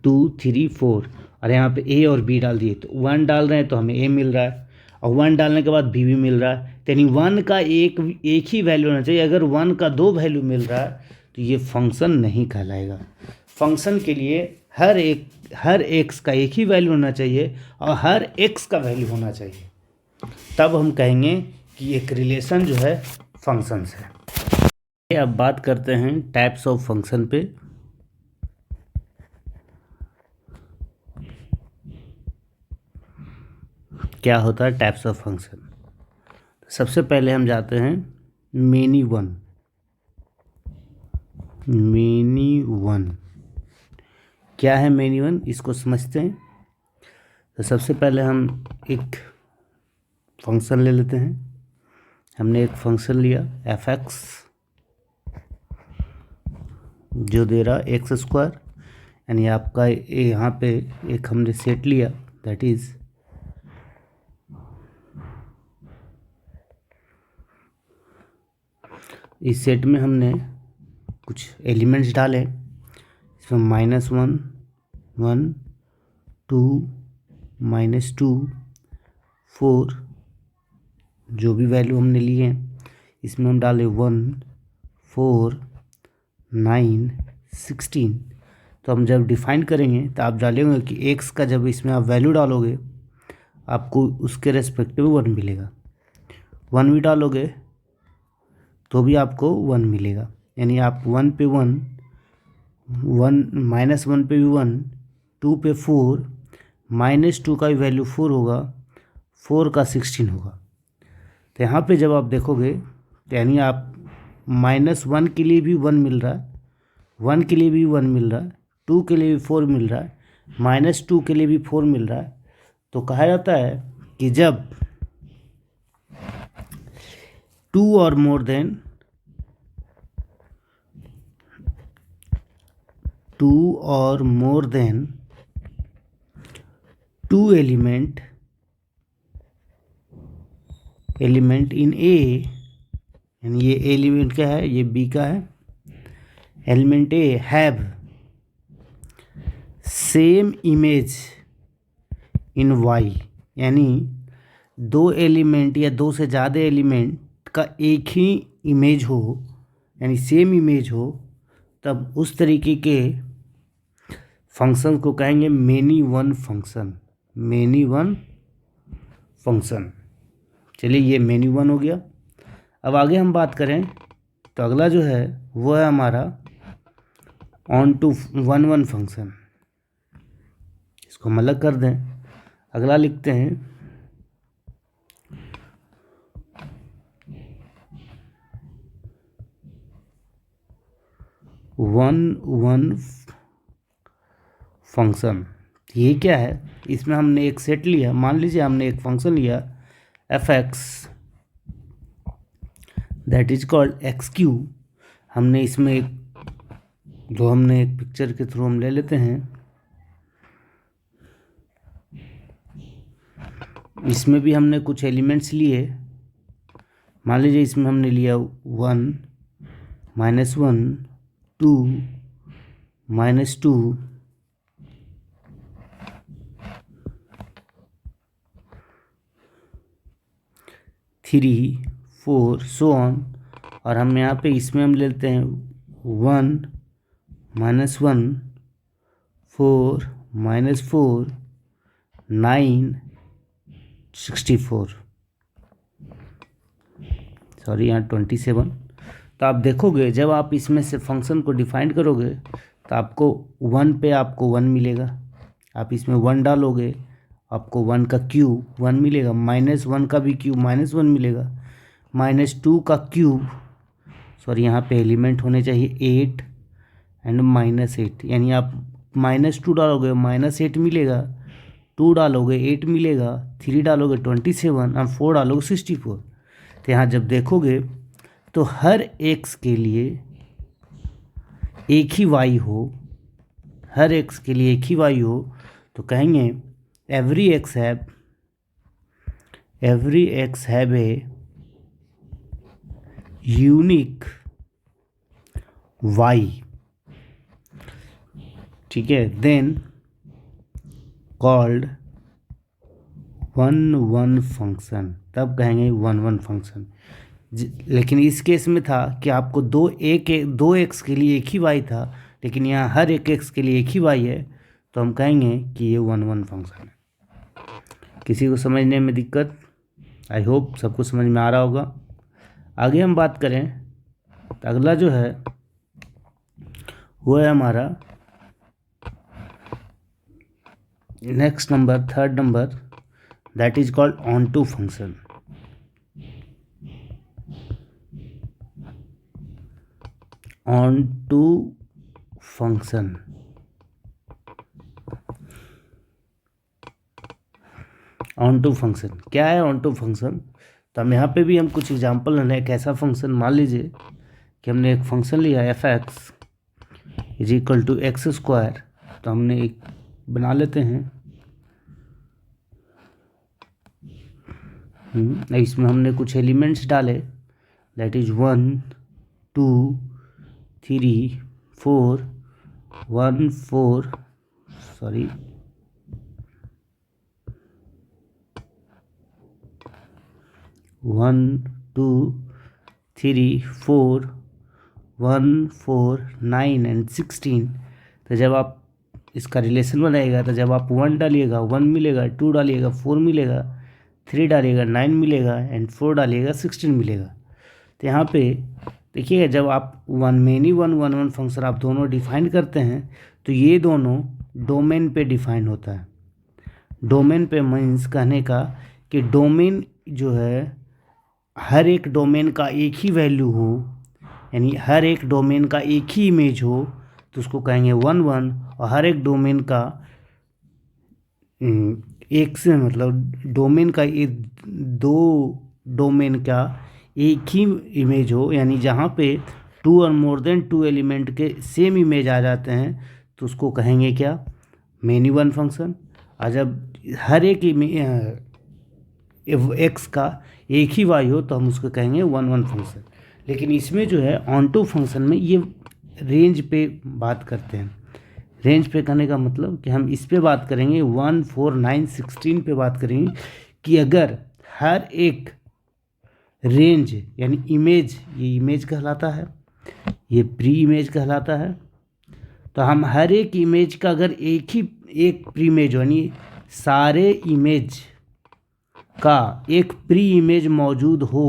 2, 3, 4, और यहाँ पे ए और बी डाल दिए। तो 1 डाल रहे हैं तो हमें ए मिल रहा है, और 1 डालने के बाद बी भी मिल रहा है। यानी 1 का एक ही वैल्यू होना चाहिए। अगर 1 का 2 वैल्यू मिल रहा है तो ये फंक्शन नहीं कहलाएगा। फंक्शन के लिए हर एक्स का एक ही वैल्यू होना चाहिए और हर एक्स का वैल्यू होना चाहिए, तब हम कहेंगे कि एक रिलेशन जो है फंक्शंस है। अब बात करते हैं टाइप्स ऑफ फंक्शन पे। क्या होता है टाइप्स ऑफ फंक्शन? सबसे पहले हम जाते हैं मेनी वन। क्या है मेनी वन, इसको समझते हैं। तो सबसे पहले हम एक फंक्शन ले लेते हैं। हमने एक फंक्शन लिया एफ एक्स, जो दे रहा एक्स स्क्वायर, यानी आपका यहाँ पे एक हमने सेट लिया, दैट इज़ इस सेट में हमने कुछ एलिमेंट्स डाले, इसमें -1, 1, 2, -2, 4, जो भी वैल्यू हमने लिए हैं इसमें हम डाले 1, 4, 9, 16। तो हम जब डिफाइन करेंगे तो आप डालेंगे कि एक्स का जब इसमें आप वैल्यू डालोगे आपको उसके रेस्पेक्टिव 1 मिलेगा। 1 भी डालोगे तो भी आपको 1 मिलेगा, यानी आप 1 पे 1, -1 पे भी 1, 2 पे 4, -2 का भी वैल्यू 4 होगा, 4 का 16 होगा। तो यहाँ पे जब आप देखोगे तो यानी आप -1 के लिए भी 1 मिल रहा है, 1 के लिए भी 1 मिल रहा है, 2 के लिए भी 4 मिल रहा है, -2 के लिए भी 4 मिल रहा है। तो कहा जाता है कि जब 2 और मोर देन 2 एलिमेंट इन ए, यानी ये एलिमेंट क्या है, ये बी का है, element A have same image in Y, यानी 2 एलिमेंट या 2 से ज़्यादा एलिमेंट का एक ही इमेज हो, यानी सेम इमेज हो, तब उस तरीके के फंक्शन को कहेंगे मेनी वन फंक्शन। चलिए ये मेनी वन हो गया। अब आगे हम बात करें तो अगला जो है वो है हमारा ऑन टू वन फंक्शन। इसको हम अलग कर दें, अगला लिखते हैं वन फंक्शन। ये क्या है, इसमें हमने एक सेट लिया, मान लीजिए हमने एक फंक्शन लिया F x that is called x Q. हमने इसमें एक जो हमने एक पिक्चर के थ्रू हम ले लेते हैं इसमें भी हमने कुछ एलिमेंट्स लिए। मान लीजिए इसमें हमने लिया 1 -1 2 -2 3 4 सो ऑन। और हम यहाँ पे इसमें हम लेते हैं 1 -1 4 -4 9 64, सॉरी यहाँ 27। तो आप देखोगे जब आप इसमें से फंक्शन को डिफाइन करोगे तो आपको 1 पे आपको 1 मिलेगा। आप इसमें 1 डालोगे आपको 1 का क्यूब 1 मिलेगा, -1 का भी क्यूब -1 मिलेगा, -2 का क्यूब, सॉरी यहाँ पे एलिमेंट होने चाहिए 8 एंड -8, यानी आप -2 डालोगे -8 मिलेगा, 2 डालोगे 8 मिलेगा, 3 डालोगे 27 और 4 डालोगे 64। तो यहाँ जब देखोगे तो हर x के लिए एक ही y हो, हर x के लिए एक ही y हो, तो कहेंगे every x have a unique y, ठीक है, देन कॉल्ड 1 फंक्शन, तब कहेंगे 1 फंक्शन। लेकिन इस केस में था कि आपको दो एक्स के लिए एक ही वाई था, लेकिन यहाँ हर एक एक्स के लिए एक ही वाई है, तो हम कहेंगे कि ये 1 फंक्शन है। किसी को समझने में दिक्कत? आई होप सबको समझ में आ रहा होगा। आगे हम बात करें तो अगला जो है वो है हमारा next number, third number, that is called onto function. Onto function, onto function क्या है? ऑनटू फंक्शन तो हम यहाँ पे भी हम कुछ एग्जांपल लें। एक ऐसा फंक्शन मान लीजिए कि हमने एक फंक्शन लिया f(x) = x², तो हमने एक बना लेते हैं। इसमें हमने कुछ एलिमेंट्स डाले, दैट इज 1 2 3 4 1 4 सॉरी 1 2 3 4 1 4 9 एंड 16। तो जब आप इसका रिलेशन बनाएगा तो जब आप 1 डालिएगा 1 मिलेगा, 2 डालिएगा 4 मिलेगा, 3 डालिएगा 9 मिलेगा एंड 4 डालिएगा 16 मिलेगा। तो यहाँ पे देखिएगा जब आप 1 फंक्शन आप दोनों डिफाइन करते हैं तो ये दोनों डोमेन पे डिफाइन होता है। डोमेन पे मीन्स कहने का कि डोमेन जो है हर एक डोमेन का एक ही वैल्यू हो, यानी हर एक डोमेन का एक ही इमेज हो तो उसको कहेंगे 1 और हर एक डोमेन का एक से मतलब डोमेन का एक दो डोमेन का एक ही इमेज हो, यानी जहाँ पे 2 और मोर देन 2 एलिमेंट के सेम इमेज आ जाते हैं तो उसको कहेंगे क्या? Many one function. और जब हर एक एक्स का एक ही वाई हो तो हम उसको कहेंगे 1 फंक्शन। लेकिन इसमें जो है ऑनटू फंक्शन में ये रेंज पे बात करते हैं। रेंज पे करने का मतलब कि हम इस पे बात करेंगे 1 4 9 16 पे बात करेंगे कि अगर हर एक रेंज यानी इमेज, ये इमेज कहलाता है, ये प्री इमेज कहलाता है, तो हम हर एक इमेज का अगर एक प्री इमेज यानी सारे इमेज का एक प्री इमेज मौजूद हो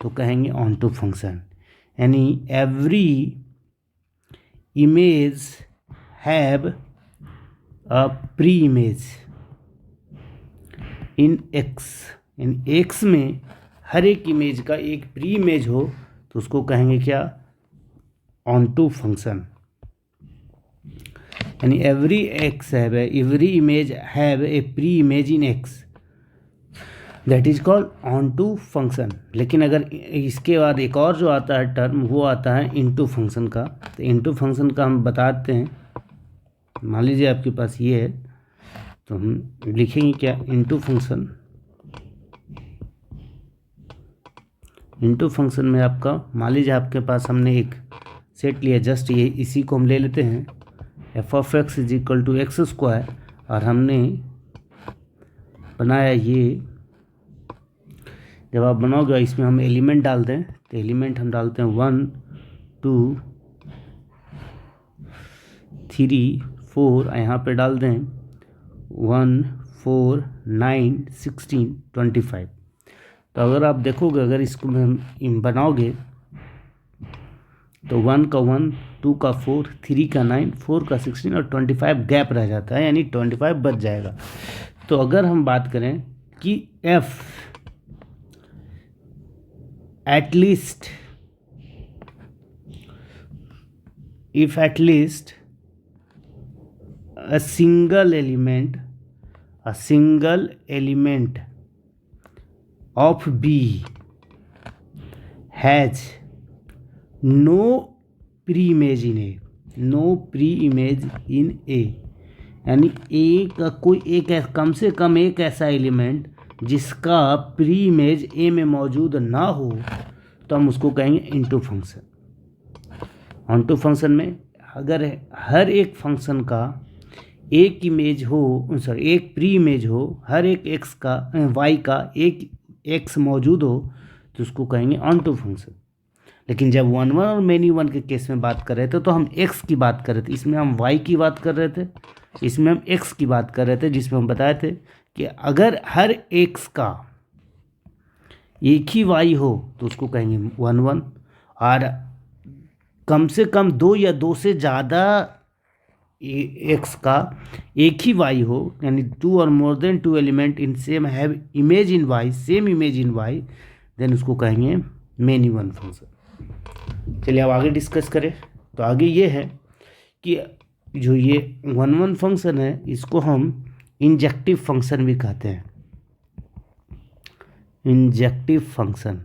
तो कहेंगे ऑनटू फंक्शन। यानी every image have a pre image in x में हर एक इमेज का एक प्री इमेज हो तो उसको कहेंगे क्या? Onto function. यानी every image have a pre image in X, that is called onto function. लेकिन अगर इसके बाद एक और जो आता है टर्म वो आता है इनटू फंक्शन का। तो इनटू फंक्शन का हम बताते हैं। मान लीजिए आपके पास ये है तो हम लिखेंगे क्या? इनटू फंक्शन इंटू फंक्शन में आपका मान लीजिए आपके पास हमने एक सेट लिया, जस्ट ये इसी को हम ले लेते हैं F of x is equal to x square, और हमने बनाया ये। जब आप बनाओगे इसमें हम एलिमेंट डाल दें, तो एलिमेंट हम डालते हैं 1 2 3 4, यहाँ पे डाल दें 1 4 9 16 25। तो अगर आप देखोगे, अगर इसको हम बनाओगे तो 1 का 1, 2 का 4, 3 का 9, 4 का 16 और 25 गैप रह जाता है, यानी 25 बच जाएगा। तो अगर हम बात करें कि f at least a single element of B has no pre-image in A, यानी ए का कोई एक कम से कम एक ऐसा एलिमेंट जिसका प्री इमेज ए में मौजूद ना हो, तो हम उसको कहेंगे इनटू फंक्शन। ऑनटू फंक्शन में अगर हर एक फंक्शन का एक इमेज हो, सॉरी एक प्री इमेज हो, हर एक एक्स का वाई का एक एक्स मौजूद हो, तो उसको कहेंगे ऑनटू फंक्शन। लेकिन जब 1 1 और मेनी 1 के केस में बात कर रहे थे तो हम एक्स की बात कर रहे थे, इसमें हम वाई की बात कर रहे थे, इसमें हम एक्स की बात कर रहे थे, जिसमें हम बताए थे कि अगर हर एक्स का एक ही वाई हो तो उसको कहेंगे 1 1, और कम से कम 2 या 2 से ज़्यादा एक्स का एक ही वाई हो, यानी 2 और more than 2 element in same have image in Y, same image in Y, then उसको कहेंगे मेनी 1 फंक्शन। चलिए अब आगे डिस्कस करें। तो आगे ये है कि जो ये 1 1 फंक्शन है इसको हम इंजेक्टिव फंक्शन भी कहते हैं, इंजेक्टिव फंक्शन,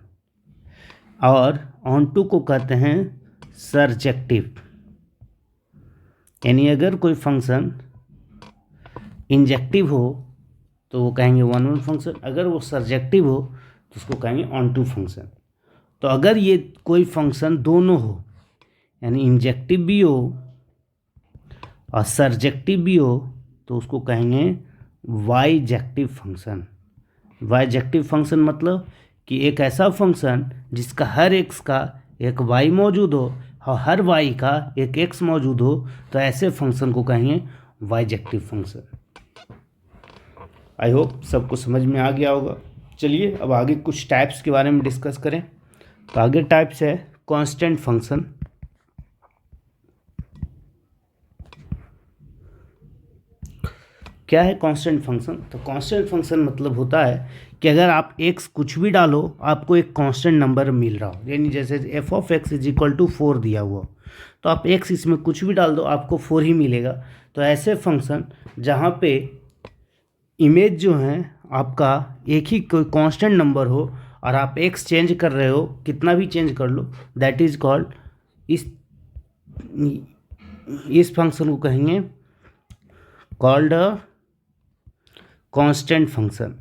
और ऑनटू को कहते हैं सरजेक्टिव। यानी अगर कोई फंक्शन इंजेक्टिव हो तो वो कहेंगे 1 1 फंक्शन, अगर वो सरजेक्टिव हो तो उसको कहेंगे ऑनटू फंक्शन। तो अगर ये कोई फंक्शन दोनों हो, यानी इंजेक्टिव भी हो और सरजेक्टिव भी हो, तो उसको कहेंगे वाइजेक्टिव फंक्शन। वाइजेक्टिव फंक्शन मतलब कि एक ऐसा फंक्शन जिसका हर एक्स का एक वाई मौजूद हो और हर वाई का एक एक्स मौजूद हो, तो ऐसे फंक्शन को कहेंगे वाइजेक्टिव फंक्शन। आई होप सबको समझ में आ गया होगा। चलिए अब आगे कुछ टाइप्स के बारे में डिस्कस करें। तो आगे टाइप्स है कांस्टेंट फंक्शन। क्या है कांस्टेंट फंक्शन? तो कांस्टेंट फंक्शन मतलब होता है कि अगर आप एक्स कुछ भी डालो आपको एक कांस्टेंट नंबर मिल रहा हो, यानी जैसे F of x is equal to 4 दिया हुआ, तो आप एक्स इसमें कुछ भी डाल दो आपको 4 ही मिलेगा। तो ऐसे फंक्शन जहाँ पे इमेज जो है आपका एक ही कोई कांस्टेंट नंबर हो और आप एक्स चेंज कर रहे हो, कितना भी चेंज कर लो, दैट इज कॉल्ड, इस फंक्शन को कहेंगे कॉल्ड अ कांस्टेंट फंक्शन।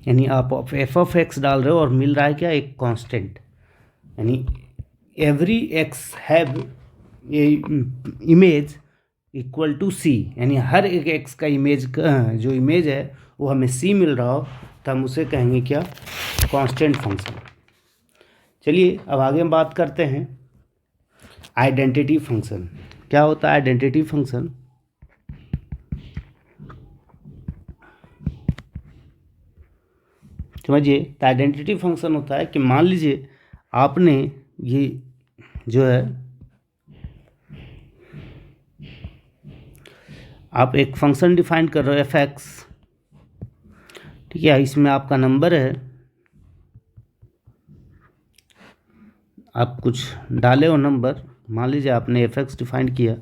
यानी आप एफ ऑफ एक्स डाल रहे हो और मिल रहा है क्या, एक कांस्टेंट, यानी every X have a image equal to C, यानी हर एक एक्स का इमेज का जो इमेज है वो हमें सी मिल रहा हो, तो हम उसे कहेंगे क्या, कांस्टेंट फंक्शन। चलिए अब आगे हम बात करते हैं आइडेंटिटी फंक्शन। क्या होता है आइडेंटिटी फंक्शन? समझिए, तो आइडेंटिटी फंक्शन होता है कि मान लीजिए आपने ये जो है आप एक फंक्शन डिफाइन कर रहे हो एफ एक्स, ठीक है, इसमें आपका नंबर है, आप कुछ डाले हो नंबर, मान लीजिए आपने एफ एक्स डिफाइन किया,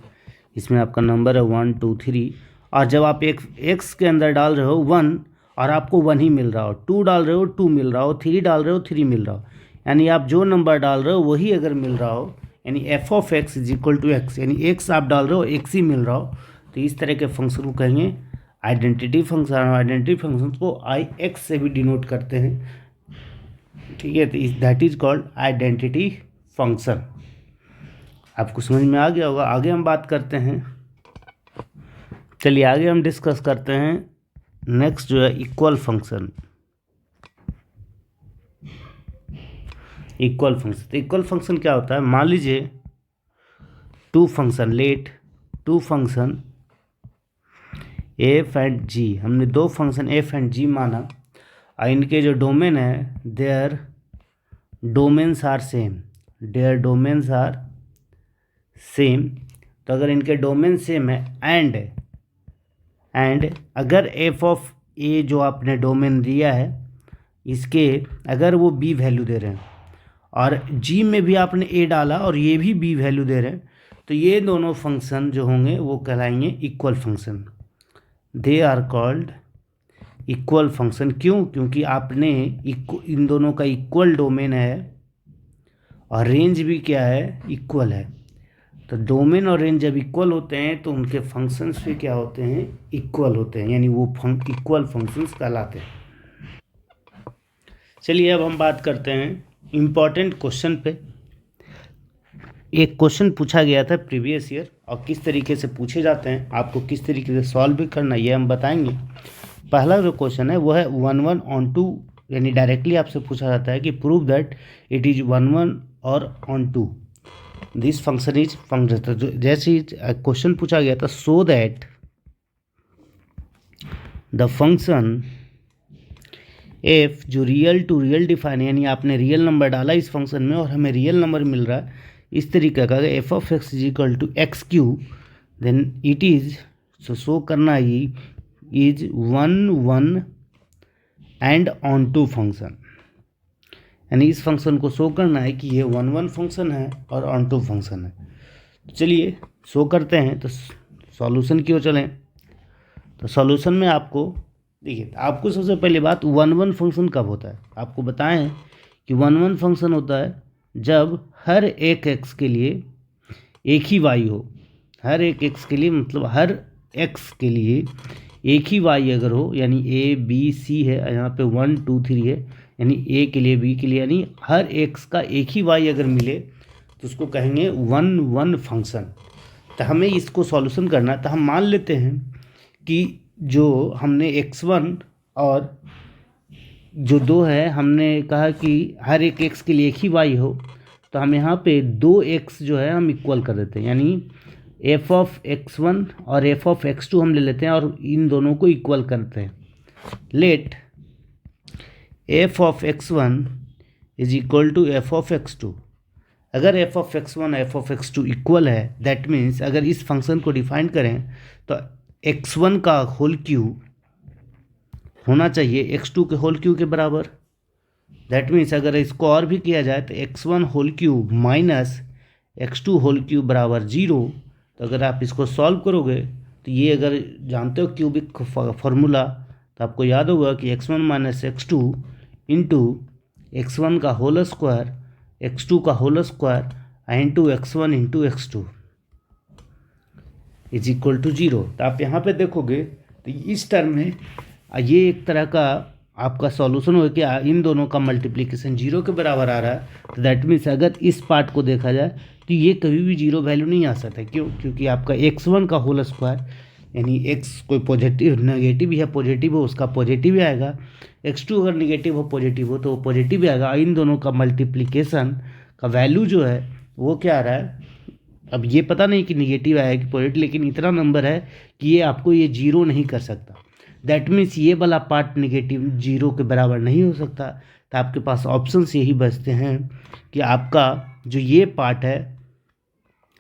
इसमें आपका नंबर है 1 2 3, और जब आप एक एक्स के अंदर डाल रहे हो 1 और आपको 1 ही मिल रहा हो, 2 डाल रहे हो 2 मिल रहा हो, 3 डाल रहे हो 3 मिल रहा हो, यानी आप जो नंबर डाल रहे हो वही अगर मिल रहा हो, यानी F of x is equal to X, यानी एक्स आप डाल रहे हो एक्स ही मिल रहा हो, तो इस तरह के फंक्शन को कहेंगे आइडेंटिटी फंक्शन। आइडेंटिटी फंक्शन को आई एक्स से भी डिनोट करते हैं, ठीक है, तो that is called identity function. आपको समझ में आ गया होगा। आगे हम बात करते हैं, चलिए आगे हम डिस्कस करते हैं नेक्स्ट जो है इक्वल फंक्शन। इक्वल फंक्शन, तो इक्वल फंक्शन क्या होता है? मान लीजिए two function, let two function F and G, हमने दो फंक्शन एफ एंड जी माना और इनके जो डोमेन है their domains are same, their domains are same. तो अगर इनके डोमेन सेम है एंड अगर एफ ऑफ ए जो आपने डोमेन दिया है इसके अगर वो बी वैल्यू दे रहे हैं और जी में भी आपने ए डाला और ये भी बी वैल्यू दे रहे हैं, तो ये दोनों फंक्शन जो होंगे वो कहलाएंगे equal function. They are called equal function. क्यों? क्योंकि आपने इन दोनों का इक्वल डोमेन है और रेंज भी क्या है? इक्वल है। तो डोमेन और रेंज जब इक्वल होते हैं तो उनके फंक्शंस भी क्या होते हैं? इक्वल होते हैं, यानी वो इक्वल फंक्शंस कहलाते हैं। चलिए अब हम बात करते हैं इम्पॉर्टेंट क्वेश्चन पे। एक क्वेश्चन पूछा गया था प्रीवियस ईयर और किस तरीके से पूछे जाते हैं, आपको किस तरीके से सॉल्व भी करना ये हम बताएंगे। पहला जो क्वेश्चन है वो है 1 on 2, यानी डायरेक्टली आपसे पूछा जाता है कि प्रूव दैट इट इज 1 और on 2 this function is function. तो जैसे ही क्वेश्चन पूछा गया था so that the function F जो रियल टू रियल डिफाइन, यानी आपने रियल नंबर डाला इस फंक्शन में और हमें रियल नंबर मिल रहा है इस तरीके का, F of x is equal to X Q, then it is show करना ही is 1 and onto function, यानी इस फंक्शन को शो करना है कि ये 1 फंक्शन है और ऑन टू फंक्शन है। तो चलिए शो करते हैं। तो सॉल्यूशन की ओर चलें। तो सॉल्यूशन में आपको देखिए, आपको सबसे पहली बात 1 फंक्शन कब होता है? आपको बताएं कि 1 फंक्शन होता है जब हर एक एक्स के लिए एक ही वाई हो। हर एक एक्स के लिए मतलब हर एक्स के लिए एक ही वाई अगर हो, यानी ए बी सी है, यहाँ पे 1 2 3 है, यानी ए के लिए बी के लिए, यानी हर एक्स का एक ही वाई अगर मिले तो उसको कहेंगे 1 फंक्शन। तो हमें इसको सॉल्यूशन करना है। तो हम मान लेते हैं कि जो हमने x1 और जो 2 है, हमने कहा कि हर एक x के लिए एक ही y हो, तो हम यहाँ पे 2x जो है हम इक्वल कर देते हैं, यानी f ऑफ x1 और f ऑफ x2 हम ले लेते हैं और इन दोनों को इक्वल करते हैं। Let f of x1 is equal to f of x2। अगर f of x1 f of x2 equal है, दैट मीन्स अगर इस फंक्शन को डिफाइन करें तो x1 का होल क्यूब होना चाहिए x2 के होल क्यूब के बराबर। दैट मीन्स अगर इसको और भी किया जाए तो x1 whole cube minus x2 whole cube बराबर 0। तो अगर आप इसको सॉल्व करोगे तो ये अगर जानते हो क्यूबिक फार्मूला तो आपको याद होगा कि x1 minus x2 into x1 का होल स्क्वायर x2 का whole square into x1 into x2 is equal to 0। तो आप यहाँ पे देखोगे तो इस टर्म में ये एक तरह का आपका सॉल्यूशन हो कि इन दोनों का मल्टीप्लिकेशन 0 के बराबर आ रहा है। तो दैट मीन्स अगर इस पार्ट को देखा जाए तो ये कभी भी 0 वैल्यू नहीं आ सकता। क्यों? क्योंकि आपका x1 का होल स्क्वायर, यानी x कोई पॉजिटिव नेगेटिव या पॉजिटिव हो उसका पॉजिटिव ही आएगा, x2 अगर नेगेटिव हो पॉजिटिव हो तो वो पॉजिटिव ही आएगा। इन दोनों का मल्टीप्लिकेशन का वैल्यू जो है वो क्या आ रहा है, अब ये पता नहीं कि निगेटिव आया कि पॉजिटिव, लेकिन इतना नंबर है कि ये आपको ये 0 नहीं कर सकता। दैट मीन्स ये वाला पार्ट निगेटिव 0 के बराबर नहीं हो सकता। तो आपके पास ऑप्शंस यही बचते हैं कि आपका जो ये पार्ट है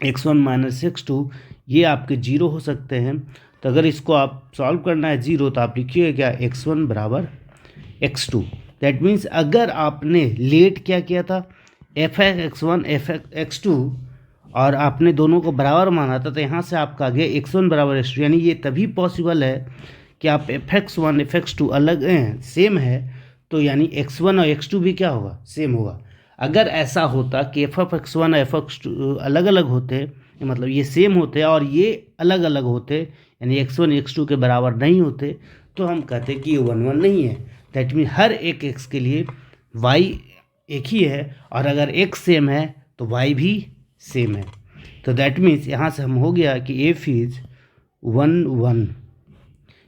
x1 माइनस x2 ये आपके 0 हो सकते हैं। तो अगर इसको आप सॉल्व करना है 0 तो आप लिखिए क्या, x1 बराबर x2। दैट मीन्स अगर आपने लेट क्या किया था f x1 f x2 और आपने दोनों को बराबर माना था, तो यहाँ से आपका आ गया x1 बराबर x2, यानी ये तभी पॉसिबल है कि आप fx1 fx2 अलग सेम है तो यानी x1 और x2 भी क्या होगा, सेम होगा। अगर ऐसा होता कि f ऑफ x1 और f ऑफ x2 अलग अलग होते, मतलब ये सेम होते और ये अलग अलग होते, यानी x1 x2 के बराबर नहीं होते, तो हम कहते कि ये 1 1 नहीं है। दैट मीन हर एक x के लिए y एक ही है, और अगर x सेम है तो y भी सेम है। तो दैट मीन्स यहाँ से हम हो गया कि f इज 1 1,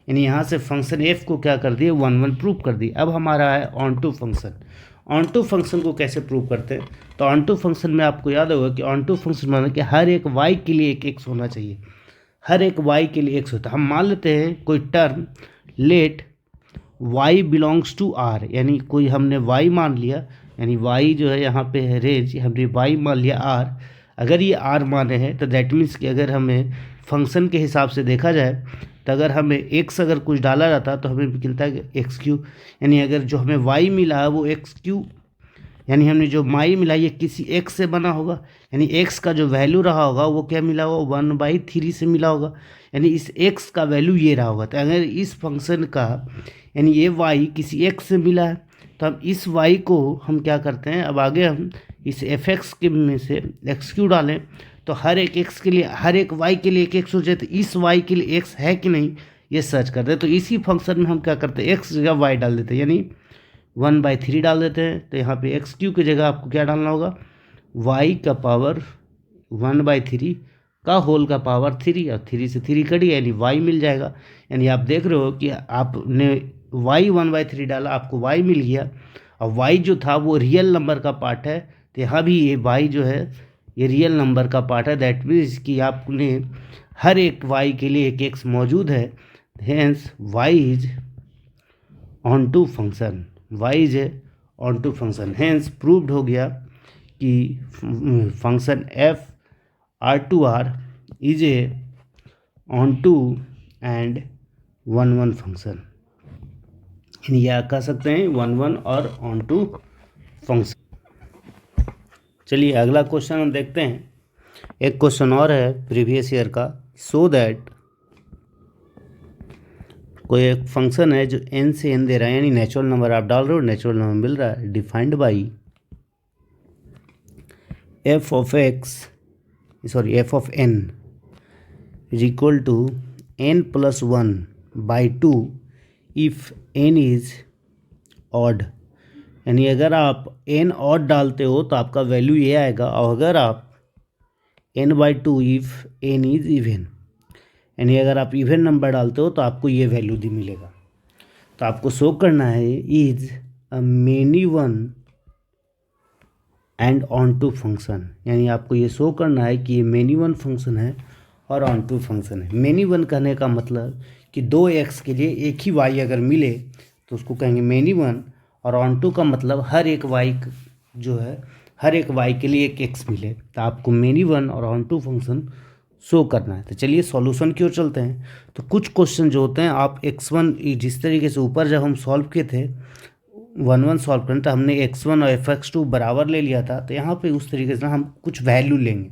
यानी यहाँ से फंक्शन f को क्या कर दिए 1 1 प्रूव कर दिए। अब हमारा है onto function. Onto function को कैसे प्रूव करते हैं? तो ऑन टू फंक्शन में आपको याद होगा कि ऑन टू फंक्शन मतलब कि हर एक y के लिए एक x होना चाहिए, हर एक y के लिए x होता है। हम मान लेते हैं कोई term let y belongs to r, यानी कोई हमने y मान लिया, यानी y जो है यहाँ पे है रेंज, हमने y मान लिया r। अगर ये r माने हैं तो दैट मीन्स कि अगर हमें फंक्शन के हिसाब से देखा जाए तो अगर हमें x अगर कुछ डाला जाता तो हमें मिलता है एक्स क्यू, यानी अगर जो हमें y मिला है वो एक्स क्यू, यानी हमने जो y मिला ये किसी x से बना होगा, यानी x का जो वैल्यू रहा होगा वो क्या मिला होगा 1/3 से मिला होगा, यानी इस x का वैल्यू ये रहा होगा। तो अगर इस फंक्शन का यानी ये y किसी x से मिला है तो हम इस y को हम क्या करते हैं, अब आगे हम इस fx के में से एक्स क्यू डालें तो हर एक x के लिए, हर एक y के लिए एक x हो जाए, तो इस y के लिए x है कि नहीं ये सर्च करते हैं। तो इसी फंक्शन में हम क्या करते हैं x जगह y डाल देते हैं, यानी 1/3 डाल देते हैं। तो यहाँ पे एक्स क्यू की जगह आपको क्या डालना होगा y का पावर 1/3 का होल का पावर 3, और 3 से 3 कटी यानी y मिल जाएगा। यानी आप देख रहे हो कि आपने y 1/3 डाला, आपको y मिल गया, और y जो था वो रियल नंबर का पार्ट है। तो यहाँ भी ये y जो है ये रियल नंबर का पार्ट है। दैट मीन्स कि आपने हर एक y के लिए एक x मौजूद है। Hence y is onto function, y is onto function. Hence proved हो गया कि function f R2R is a onto and 1 1 function, यानी यह कह सकते हैं 1 1 और ऑन टू फंक्शन। चलिए अगला क्वेश्चन हम देखते हैं। एक क्वेश्चन और है प्रीवियस ईयर का। सो दैट कोई एक फंक्शन है जो n से n दे रहा है, यानी नेचुरल नंबर आप डाल रहे हो, नेचुरल नंबर मिल रहा है, defined by f of n is equal to n+1/2 if n is odd, यानी अगर आप n ऑड डालते हो तो आपका वैल्यू ये आएगा, और अगर आप n/2 if n is even, यानी अगर आप इवन नंबर डालते हो तो आपको ये वैल्यू दी मिलेगा। तो आपको शो करना है is a many one and onto function, यानी आपको ये शो करना है कि ये मेनी वन फंक्शन है और ऑन टू फंक्शन है। मेनी वन कहने का मतलब कि 2x के लिए एक ही y अगर मिले तो उसको कहेंगे मेनी वन, और ऑन टू का मतलब हर एक y जो है हर एक y के लिए एक x मिले। तो आपको मेनी वन और ऑन टू फंक्शन शो करना है। तो चलिए सॉल्यूशन की ओर चलते हैं। तो कुछ क्वेश्चन जो होते हैं आप x1 जिस तरीके से ऊपर जब हम सॉल्व किए थे 1 1 सॉल्व करें तो हमने x1 और fx2 बराबर ले लिया था। तो यहाँ पे उस तरीके से हम कुछ वैल्यू लेंगे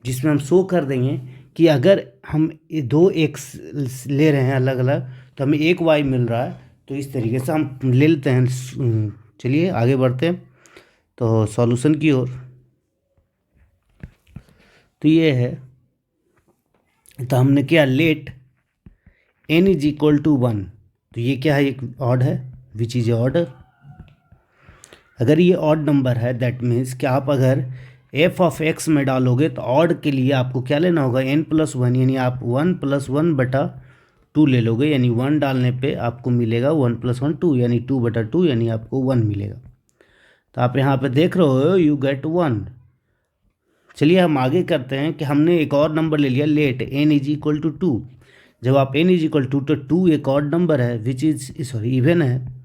जिसमें हम शो कर देंगे कि अगर हम 2x ले रहे हैं अलग अलग तो हमें एक y मिल रहा है। तो इस तरीके से हम ले लेते हैं। चलिए आगे बढ़ते हैं तो सॉल्यूशन की ओर। तो ये है, तो हमने क्या let n is equal to 1, तो ये क्या है एक ऑड है, विच इज ऑड। अगर ये ऑड नंबर है दैट मीन्स कि आप अगर f ऑफ x में डालोगे तो ऑड के लिए आपको क्या लेना होगा n+1, यानी आप 1+1/2 ले लोगे, यानी 1 डालने पे आपको मिलेगा 1+1 2, यानी 2/2, यानी आपको 1 मिलेगा। तो आप यहाँ पे देख रहे हो यू गेट 1। चलिए हम आगे करते हैं कि हमने एक और नंबर ले लिया let n is equal to 2। जब आप n इज इक्वल टू 2 एक और नंबर है विच इज इवन है।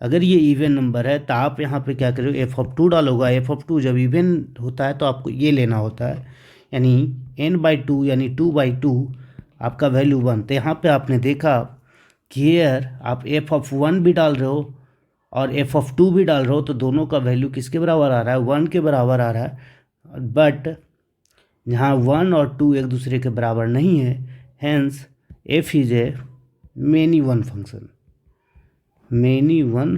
अगर ये इवन नंबर है तो आप यहाँ पे क्या करोगे f(2) डालोगा। f(2) जब इवन होता है तो आपको ये लेना होता है, यानी n/2 यानी 2/2 आपका वैल्यू 1। तो यहाँ पे आपने देखा कि हियर आप f(1) भी डाल रहे हो और f(2) भी डाल रहे हो तो दोनों का वैल्यू किसके बराबर आ रहा है 1 के बराबर आ रहा है। बट यहाँ 1 और 2 एक दूसरे के बराबर नहीं है। Hence f is a many one function, many one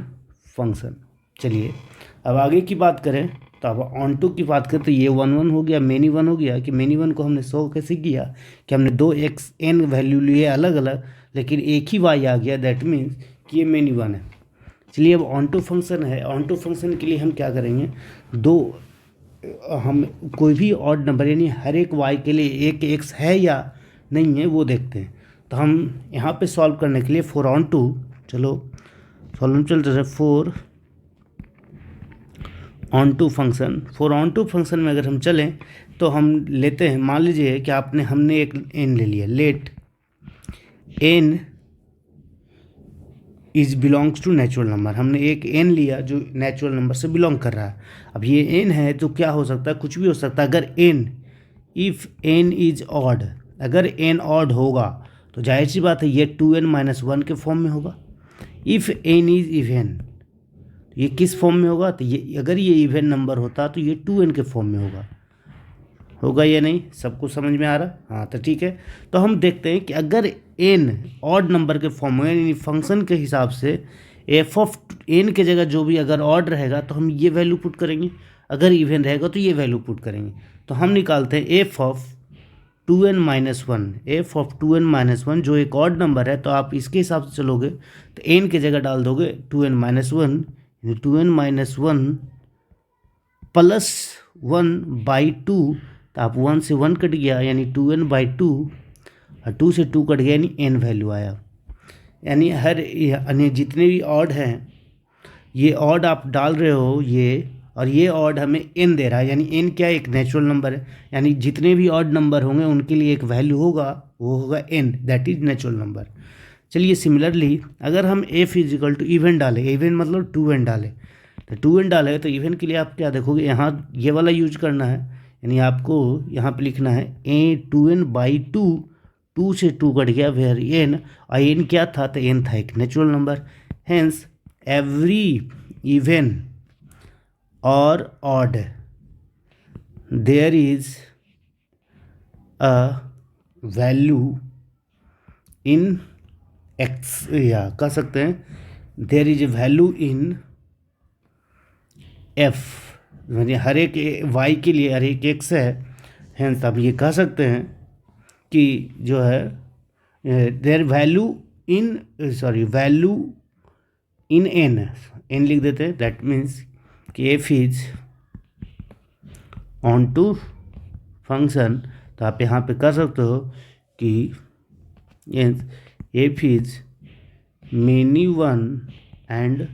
function. चलिए अब आगे की बात करें तो अब ऑन टू की बात करें तो ये 1 1 हो गया, मेनी वन हो गया। कि मेनी वन को हमने शो कैसे किया कि हमने 2xn वैल्यू लिए अलग अलग लेकिन एक ही y आ गया, दैट मीन्स कि ये मेनी वन है। चलिए अब ऑन टू फंक्शन है, ऑन टू फंक्शन के लिए हम क्या करेंगे, हम कोई भी ऑड नंबर यानी हर एक वाई के लिए एक एक्स है या नहीं है वो देखते हैं। तो हम यहाँ पे सॉल्व करने के लिए फॉर ऑन टू, चलो सॉल्व चलते हैं for onto function. For onto function में अगर हम चलें तो हम लेते हैं, मान लीजिए कि हमने एक एन ले लिया, let N is belongs to natural number. हमने एक एन लिया जो नेचुरल नंबर से बिलोंग कर रहा है। अब ये एन है तो क्या हो सकता है, कुछ भी हो सकता है। अगर N, if N is odd, अगर एन ऑड होगा तो जाहिर सी बात है ये 2n-1 के फॉर्म में होगा। इफ़ एन इज इवन, ये किस फॉर्म में होगा, तो ये अगर ये इवन नंबर होता तो ये 2n के फॉर्म में होगा या नहीं, सबको समझ में आ रहा। हाँ तो ठीक है, तो हम देखते हैं कि अगर n ऑड नंबर के फॉर्म में, यानी फंक्शन के हिसाब से एफ ऑफ n के जगह जो भी अगर ऑड रहेगा तो हम ये वैल्यू पुट करेंगे, अगर इवन रहेगा तो ये वैल्यू पुट करेंगे। तो हम निकालते हैं F of 2n-1, F of 2n-1 जो एक ऑड नंबर है, तो आप इसके हिसाब से चलोगे तो n के जगह डाल दोगे 2n-1, यानी 2n-1 प्लस 1/2, तो आप 1 से 1 कट गया यानी 2n/2, और 2 से 2 कट गया यानी n वैल्यू आया। यानी जितने भी ऑड हैं ये ऑड आप डाल रहे हो ये, और ये ऑड हमें n दे रहा है, यानी n क्या है, एक नेचुरल नंबर है, यानी जितने भी ऑड नंबर होंगे उनके लिए एक वैल्यू होगा, वो होगा n, that is natural number. चलिए सिमिलरली अगर हम f इजिकल टू इवन डालें, इवन मतलब 2n डालें, तो 2n डालें तो इवन के लिए आप क्या देखोगे, यहाँ ये वाला यूज करना है, यानी आपको यहाँ पे लिखना है a 2 से 2 कट गया वेयर n, और n क्या था, तो n था एक natural number. Hence every even और odd there is a value in X, या कह सकते हैं there is a value in F, यानी हर एक वाई के लिए हर एक एक्स है। हेंस आप ये कह सकते हैं कि जो है देयर वैल्यू इन एन लिख देते हैं, दैट मीन्स कि F is onto function. तो आप यहाँ पे कर सकते हो कि F is many one and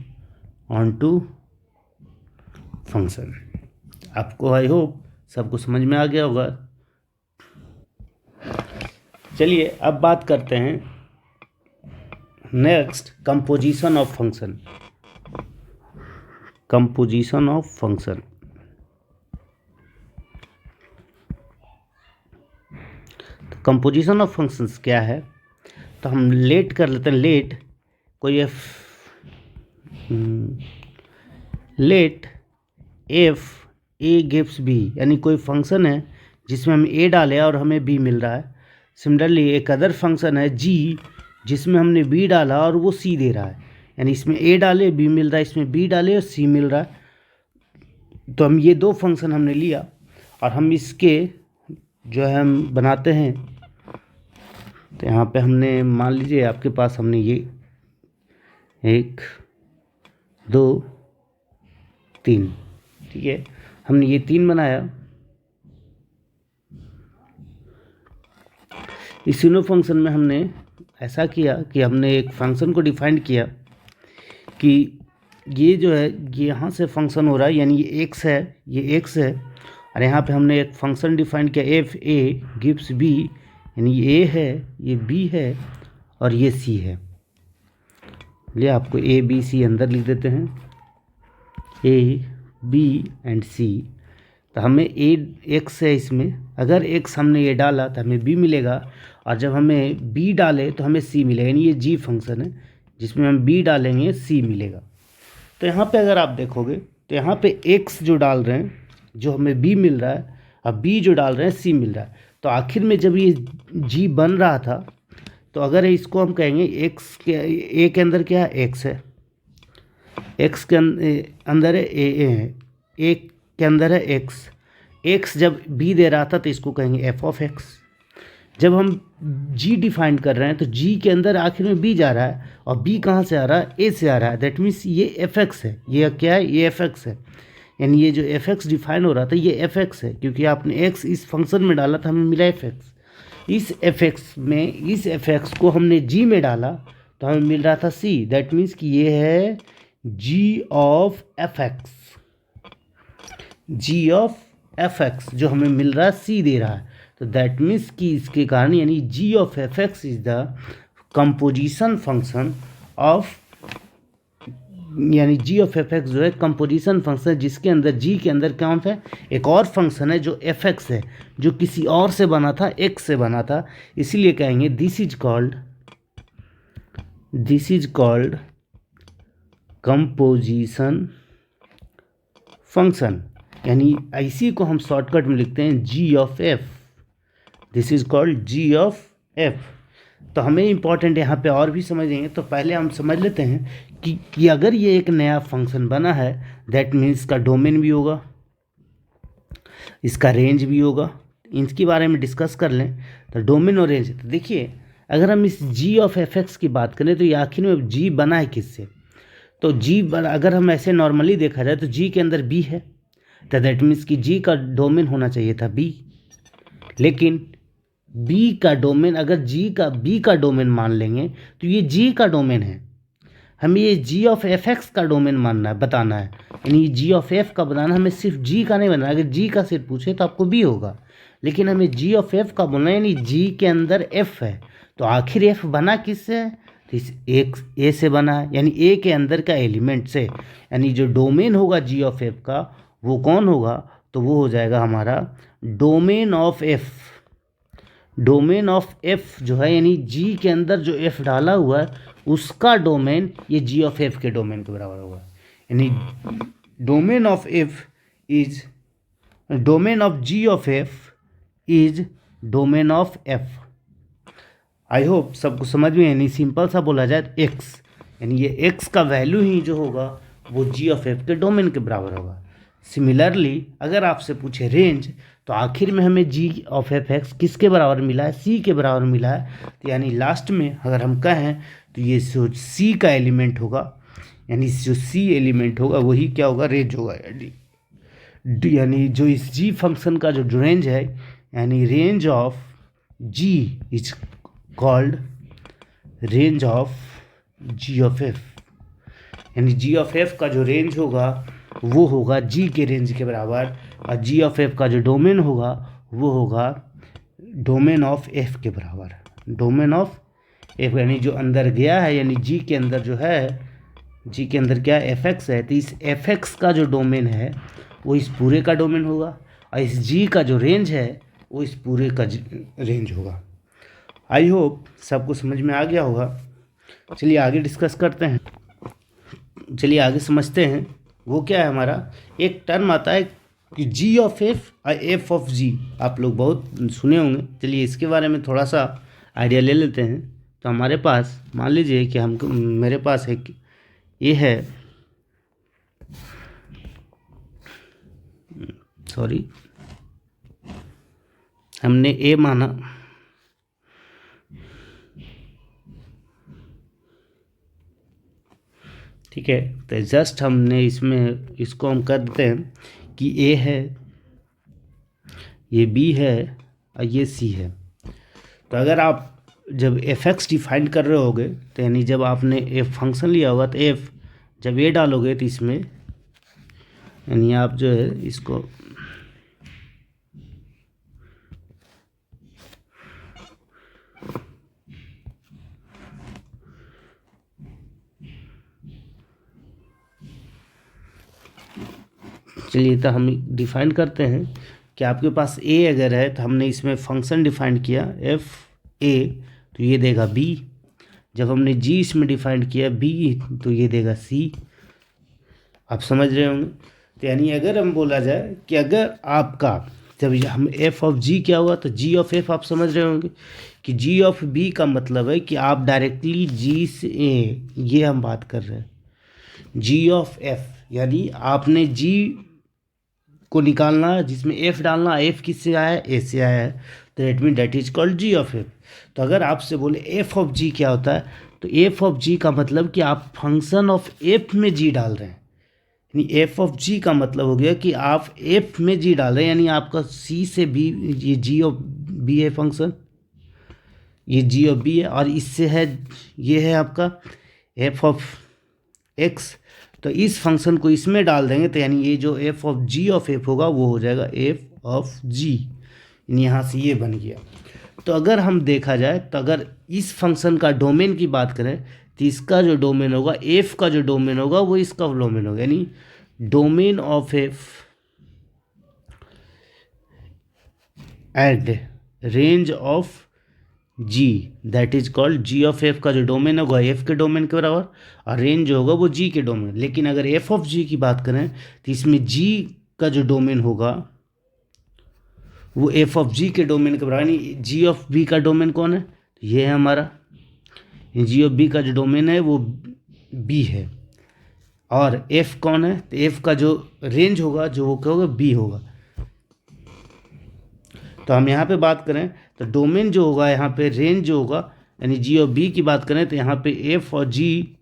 onto function. आपको आई होप सबको समझ में आ गया होगा। चलिए अब बात करते हैं next, composition of function. Composition of function, composition of functions क्या है, तो हम लेट कर लेते हैं, let F A gives B, यानी कोई फंक्शन है जिसमें हम ए डाले और हमें बी मिल रहा है। सिमिलरली एक अदर फंक्शन है जी जिसमें हमने बी डाला और वो सी दे रहा है, यानी इसमें ए डाले बी मिल रहा है, इसमें बी डाले और सी मिल रहा है। तो हम ये दो फंक्शन हमने लिया और हम इसके जो है हम बनाते हैं। तो यहाँ पे हमने मान लीजिए आपके पास हमने ये 1 2 3, ठीक है, हमने ये 3 बनाया। इस तीनों फंक्शन में हमने ऐसा किया कि हमने एक फंक्शन को डिफाइन किया कि ये जो है ये यहाँ से फंक्शन हो रहा है, यानी ये x है, ये x है, और यहाँ पे हमने एक फंक्शन डिफाइन किया एफ ए गिव्स बी, यानी ये a है, ये b है और ये c है। लिए आपको a b c अंदर लिख देते हैं, a b एंड c। तो हमें x है, इसमें अगर x हमने ये डाला तो हमें b मिलेगा, और जब हमें b डाले तो हमें c मिलेगा, यानी ये g फंक्शन है जिसमें हम b डालेंगे c मिलेगा। तो यहाँ पे अगर आप देखोगे तो यहाँ पे x जो डाल रहे हैं जो हमें b मिल रहा है, अब b जो डाल रहे हैं c मिल रहा है। तो आखिर में जब ये g बन रहा था तो अगर इसको हम कहेंगे x के a के अंदर क्या है, x है, x के अंदर है a के अंदर है x जब b दे रहा था तो इसको कहेंगे f ऑफ x, जब हम जी डिफाइन कर रहे हैं तो जी के अंदर आखिर में बी जा रहा है और बी कहाँ से आ रहा है, ए से आ रहा है। दैट मीन्स ये एफ एक्स है, ये क्या है, ये एफ एक्स है। यानी ये जो एफ एक्स डिफाइन हो रहा था ये एफ एक्स है, क्योंकि आपने एक्स इस फंक्शन में डाला था, हमें मिला एफ एक्स। इस एफ एक्स में, इस एफ एक्स को हमने जी में डाला तो हमें मिल रहा था सी। दैट मीन्स कि ये है G of F X, G of F X जो हमें मिल रहा है सी दे रहा है। तो दैट मीन्स कि इसके कारण यानी G of F X is the composition function of, यानी जी ऑफ एफ एक्स जो है कंपोजिशन फंक्शन, जिसके अंदर जी के अंदर क्या है, एक और फंक्शन है जो एफ एक्स है, जो किसी और से बना था, एक्स से बना था। इसीलिए कहेंगे this is called composition function. यानी इसी को हम शॉर्टकट में लिखते हैं G of F. This is called G of F. तो हमें इम्पॉर्टेंट यहाँ पे और भी समझेंगे, तो पहले हम समझ लेते हैं कि अगर ये एक नया फंक्शन बना है, दैट मीन्स इसका डोमेन भी होगा, इसका रेंज भी होगा। इनके बारे में डिस्कस कर लें तो डोमेन और रेंज। तो देखिए अगर हम इस जी ऑफ एफ एक्स की बात करें तो ये आखिर में जी बना है किससे, तो जी अगर हम ऐसे नॉर्मली देखा जाए तो जी के अंदर बी है, तो दैट मीन्स कि जी का डोमेन होना चाहिए था बी। लेकिन बी का डोमेन, अगर जी का बी का डोमेन मान लेंगे तो ये जी का डोमेन है। हमें ये जी ऑफ एफ एक्स का डोमेन मानना है, बताना है। यानी जी ऑफ एफ का बताना, हमें सिर्फ जी का नहीं बनाना। अगर जी का सिर्फ पूछे तो आपको बी होगा, लेकिन हमें जी ऑफ एफ का बोलना है, यानी जी के अंदर एफ है। तो आखिर एफ बना किससे है, तो इस एक ए से बना है, यानी ए के अंदर का एलिमेंट से। यानी जो डोमेन होगा जी ऑफ एफ का वो कौन होगा, तो वो हो जाएगा हमारा domain of F. Domain of F जो है, यानी जी के अंदर जो एफ डाला हुआ है उसका डोमेन ये जी ऑफ एफ के डोमेन के बराबर होगा। यानी domain of F is, domain of ji of F is domain of F. I hope सबको समझ में। यानी सिंपल सा बोला जाए तो एक्स, यानी ये एक्स का वैल्यू ही जो होगा वो जी ऑफ एफ के डोमेन के बराबर होगा। सिमिलरली अगर आपसे पूछे रेंज, तो आखिर में हमें जी ऑफ एफ एक्स किसके बराबर मिला है, सी के बराबर मिला है। तो यानी लास्ट में अगर हम कहें तो ये जो सी का एलिमेंट होगा, यानी जो सी एलिमेंट होगा वही क्या होगा, रेंज होगा। यानी जो इस जी फंक्शन का जो रेंज है, यानी range of G is called range of ji of F. यानी जी ऑफ एफ का जो रेंज होगा वो होगा जी के रेंज के बराबर, और जी ऑफ एफ का जो डोमेन होगा वो होगा डोमेन ऑफ एफ के बराबर। डोमेन ऑफ एफ यानी जो अंदर गया है, यानी जी के अंदर जो है, जी के अंदर क्या एफ एक्स है, तो इस एफ एक्स का जो डोमेन है वो इस पूरे का डोमेन होगा, और इस जी का जो रेंज है वो इस पूरे का रेंज होगा। आई होप सबको समझ में आ गया होगा। चलिए आगे डिस्कस करते हैं, चलिए आगे समझते हैं। वो क्या है हमारा, एक टर्म आता है कि जी ऑफ एफ और एफ ऑफ जी, आप लोग बहुत सुने होंगे। चलिए इसके बारे में थोड़ा सा आइडिया ले लेते हैं। तो हमारे पास मान लीजिए कि हम, मेरे पास एक ये है, सॉरी हमने ए माना, ठीक है। तो जस्ट हमने इसमें इसको हम कर देते हैं कि ए है, ये बी है और ये सी है। तो अगर आप जब एफ एक्स डिफाइन कर रहे होगे, तो यानी जब आपने एफ फंक्शन लिया होगा तो एफ जब ए डालोगे तो इसमें यानी आप जो है इसको चलिए तो हम डिफाइन करते हैं कि आपके पास ए अगर है तो हमने इसमें फंक्शन डिफाइन किया एफ ए, तो ये देगा बी। जब हमने जी इसमें डिफाइन किया बी, तो ये देगा सी। आप समझ रहे होंगे। तो यानी अगर हम बोला जाए कि अगर आपका जब हम एफ ऑफ जी क्या हुआ, तो जी ऑफ एफ आप समझ रहे होंगे कि जी ऑफ बी का मतलब है कि आप डायरेक्टली जी से ए, ये हम बात कर रहे हैं। जी ऑफ एफ यानी आपने जी को निकालना जिसमें एफ डालना, एफ किससे आया है, ए से आया है। तो that mean that is called G of F. तो अगर आपसे बोले एफ ऑफ जी क्या होता है, तो एफ ऑफ जी का मतलब कि आप फंक्शन ऑफ एफ में जी डाल रहे हैं, यानी एफ ऑफ जी का मतलब हो गया कि आप एफ में जी डाल रहे हैं, यानी आपका सी से बी, ये जी ऑफ बी है फंक्शन, ये जी ऑफ बी है, और इससे है ये है आपका एफ ऑफ एक्स। तो इस फंक्शन को इसमें डाल देंगे तो यानी ये जो F of ji of F होगा वो हो जाएगा एफ ऑफ जी, यानी यहाँ से ये बन गया। तो अगर हम देखा जाए तो अगर इस फंक्शन का डोमेन की बात करें तो इसका जो डोमेन होगा, एफ का जो डोमेन होगा वो इसका डोमेन होगा, यानी domain of F and range of G, that is called G of F का जो डोमेन होगा एफ के डोमेन के बराबर, और रेंज जो होगा वो जी के डोमेन। लेकिन अगर एफ ऑफ जी की बात करें तो इसमें जी का जो डोमेन होगा वो एफ ऑफ जी के डोमेन के बराबर, यानी जी ऑफ बी का डोमेन कौन है, ये है हमारा जी ऑफ बी का जो डोमेन है वो बी है, और एफ कौन है, तो एफ का जो रेंज होगा जो वो क्या होगा, बी होगा। तो हम यहाँ पे बात करें तो डोमेन जो होगा यहाँ पे रेंज जो होगा, यानी जी ऑफ बी की बात करें तो यहाँ पे एफ और जी